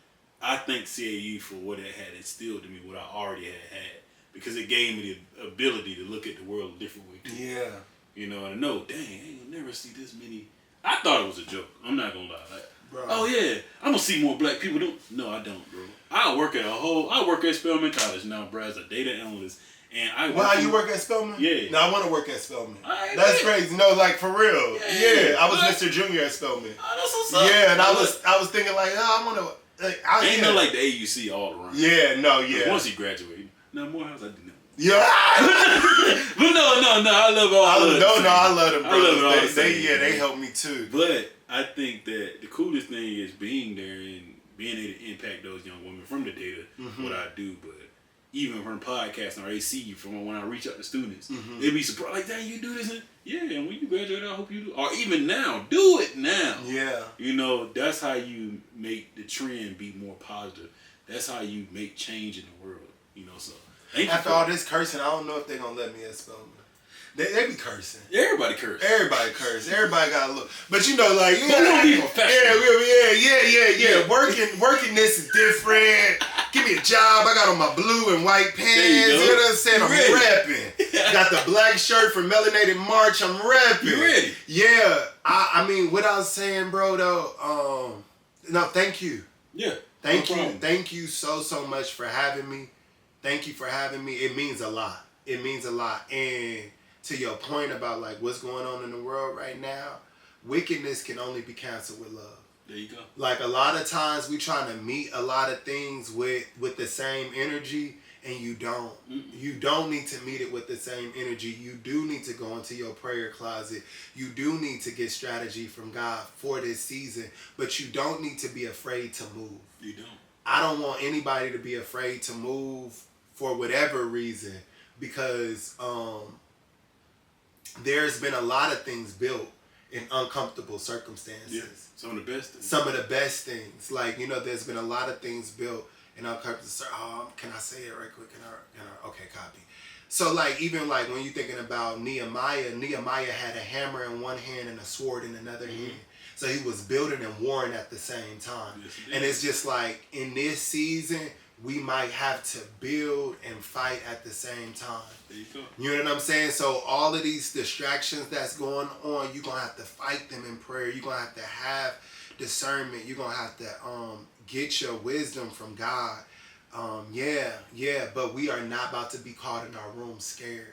I thank CAU for what it had instilled in me, what I already had, because it gave me the ability to look at the world a different way too. Yeah. You know, and know, dang, I ain't gonna never see this many. I thought it was a joke. I'm not gonna lie. Like, Bro. oh yeah, I'm gonna see more black people. No, I don't, bro. I work at Spelman College now, bro, as a data analyst. And you work at Spelman? Yeah. No, I want to work at Spelman. Right, That's man. crazy. No, like for real. Yeah. I was Mr. Junior at Spelman. Oh, that's what's up. Yeah, and I was thinking like, oh, I want to. Like, Ain't no like the AUC all around. Yeah, no, yeah. Once he graduated, now Morehouse I didn't know. Yeah. But no, I love all. I love them, I bro. love it all the same, They man. helped me too. But I think that the coolest thing is being there and being able to impact those young women from the data, what I do. But even from podcasting or AC, from when I reach out to students, they'd be surprised, like, dang, you do this? And and when you graduate, I hope you do. Or even now, do it now. Yeah. You know, that's how you make the trend be more positive. That's how you make change in the world. You know, so thank After you. all this cursing, I don't know if they're going to let me at Spelman. They be cursing. Everybody curse. Everybody curse. Everybody got to look. But you know, like, you But we don't be professional. Yeah. Working this is different. Give me a job. I got on my blue and white pants. There you go. You know what I'm saying? You I'm ready. rapping. Got the black shirt from Melanated March. I'm rapping. You ready? Yeah. I mean, what I was saying, bro, though, no, thank you. Yeah. Thank no you. problem. Thank you so much for having me. Thank you for having me. It means a lot. It means a lot. And to your point about like what's going on in the world right now, wickedness can only be canceled with love. There you go. Like a lot of times we trying to meet a lot of things with the same energy, and you don't. You don't need to meet it with the same energy. You do need to go into your prayer closet. You do need to get strategy from God for this season, but you don't need to be afraid to move. You don't. I don't want anybody to be afraid to move for whatever reason, because there's been a lot of things built in uncomfortable circumstances. Yeah. Some of the best things. Some of the best things. Like, you know, there's been a lot of things built in uncomfortable circumstances. Can I say it right quick? Can I? Okay, copy. So, like, even like when you're thinking about Nehemiah had a hammer in one hand and a sword in another hand. So he was building and warring at the same time. Yes, and it's just like, in this season, we might have to build and fight at the same time. There you go. You know what I'm saying? So all of these distractions that's going on, you're going to have to fight them in prayer. You're going to have discernment. You're going to have to get your wisdom from God. But we are not about to be caught in our room scared.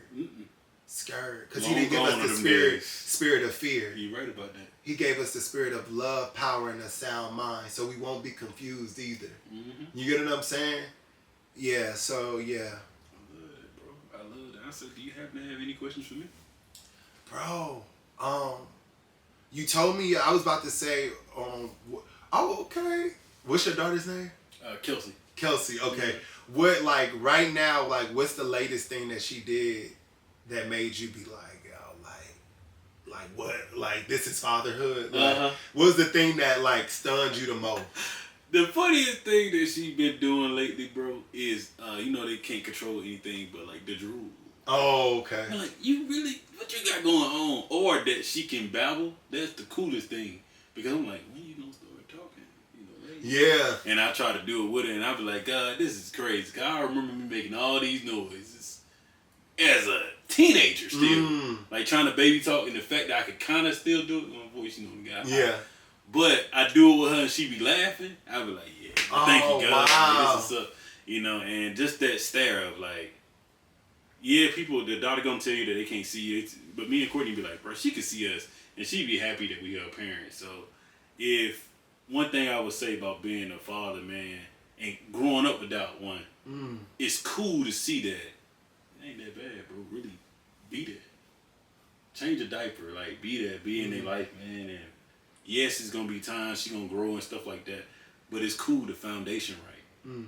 Scared. Because he didn't give us the spirit of fear. You're right about that. He gave us the spirit of love, power, and a sound mind. So we won't be confused either. You get what I'm saying? Yeah, so yeah. I love that, bro. I love that. I said, do you happen to have any questions for me? Bro, you told me, I was about to say, okay. What's your daughter's name? Kelsey. Kelsey, okay. Yeah. What, like, right now, like, what's the latest thing that she did that made you be like, like what? Like, this is fatherhood? Like, what was the thing that, like, stunned you the most? The funniest thing that she been doing lately, bro, is, you know, they can't control anything but, like, the drool. Oh, okay. I'm like, you really, what you got going on? Or that she can babble. That's the coolest thing. Because I'm like, when you gonna start talking? You know, lately? Yeah. And I try to do it with her, and I be like, God, this is crazy. Cause I remember me making all these noises as a teenager still. Like trying to baby talk, and the fact that I could kind of still do it with my voice, you know, the guy. Yeah. But I do it with her, and she be laughing. I be like, yeah, thank you, God. Wow. This is up. You know, and just that stare of like, yeah, people, the daughter gonna tell you that they can't see it, but me and Courtney be like, bro, she can see us, and she be happy that we are parents. So, if one thing I would say about being a father, man, and growing up without one, it's cool to see that. It ain't that bad, bro. Really, be there. Change a diaper, like be there, be in their life, man. And yes, it's gonna be times she gonna grow and stuff like that, but it's cool. The foundation, right?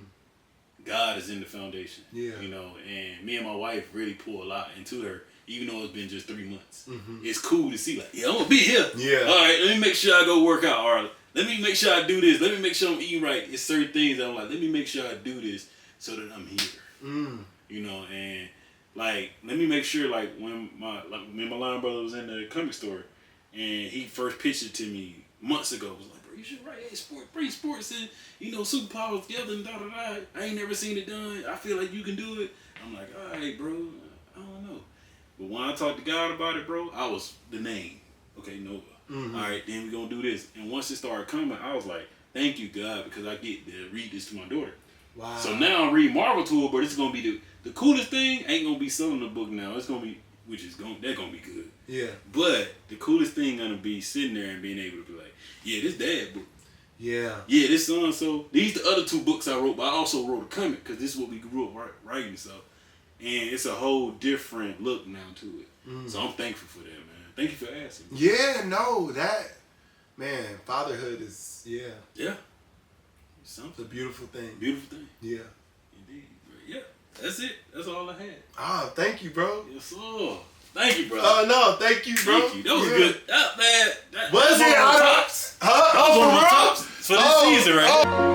God is in the foundation. Yeah. You know, and me and my wife really pour a lot into her, even though it's been just 3 months. It's cool to see, like, yeah, I'm gonna be here. Yeah. All right, let me make sure I go work out. Or let me make sure I do this. Let me make sure I'm eating right. It's certain things that I'm like, let me make sure I do this so that I'm here. You know, and like, let me make sure, like, when me and my line brother was in the comic store, and he first pitched it to me months ago, was like, bro, bro, you should write bring sports and, superpowers together and da-da-da. I ain't never seen it done. I feel like you can do it. I'm like, all right, bro, I don't know. But when I talked to God about it, bro, I was the name. Okay, Nova. Mm-hmm. All right, then we're going to do this. And once it started coming, I was like, thank you, God, because I get to read this to my daughter. Wow. So now I'm reading Marvel to her, but it's going to be the coolest thing. Ain't going to be selling the book now. It's going to be, they're going to be good. Yeah. But the coolest thing going to be sitting there and being able to be like, yeah, this dad book. Yeah. Yeah, this so-and-so. These the other 2 books I wrote, but I also wrote a comic because this is what we grew up writing. So, and it's a whole different look now to it. Mm. So I'm thankful for that, man. Thank you for asking. Yeah, no, man, fatherhood is, yeah. Yeah. It's a beautiful thing. Beautiful thing. Yeah. Indeed. Yeah, that's it. That's all I had. Ah, thank you, bro. Yes, sir. Thank you, bro. Oh, no, thank you, bro. Thank you. That was good. That was was one it? of the tops. That was one of the tops for this season, right?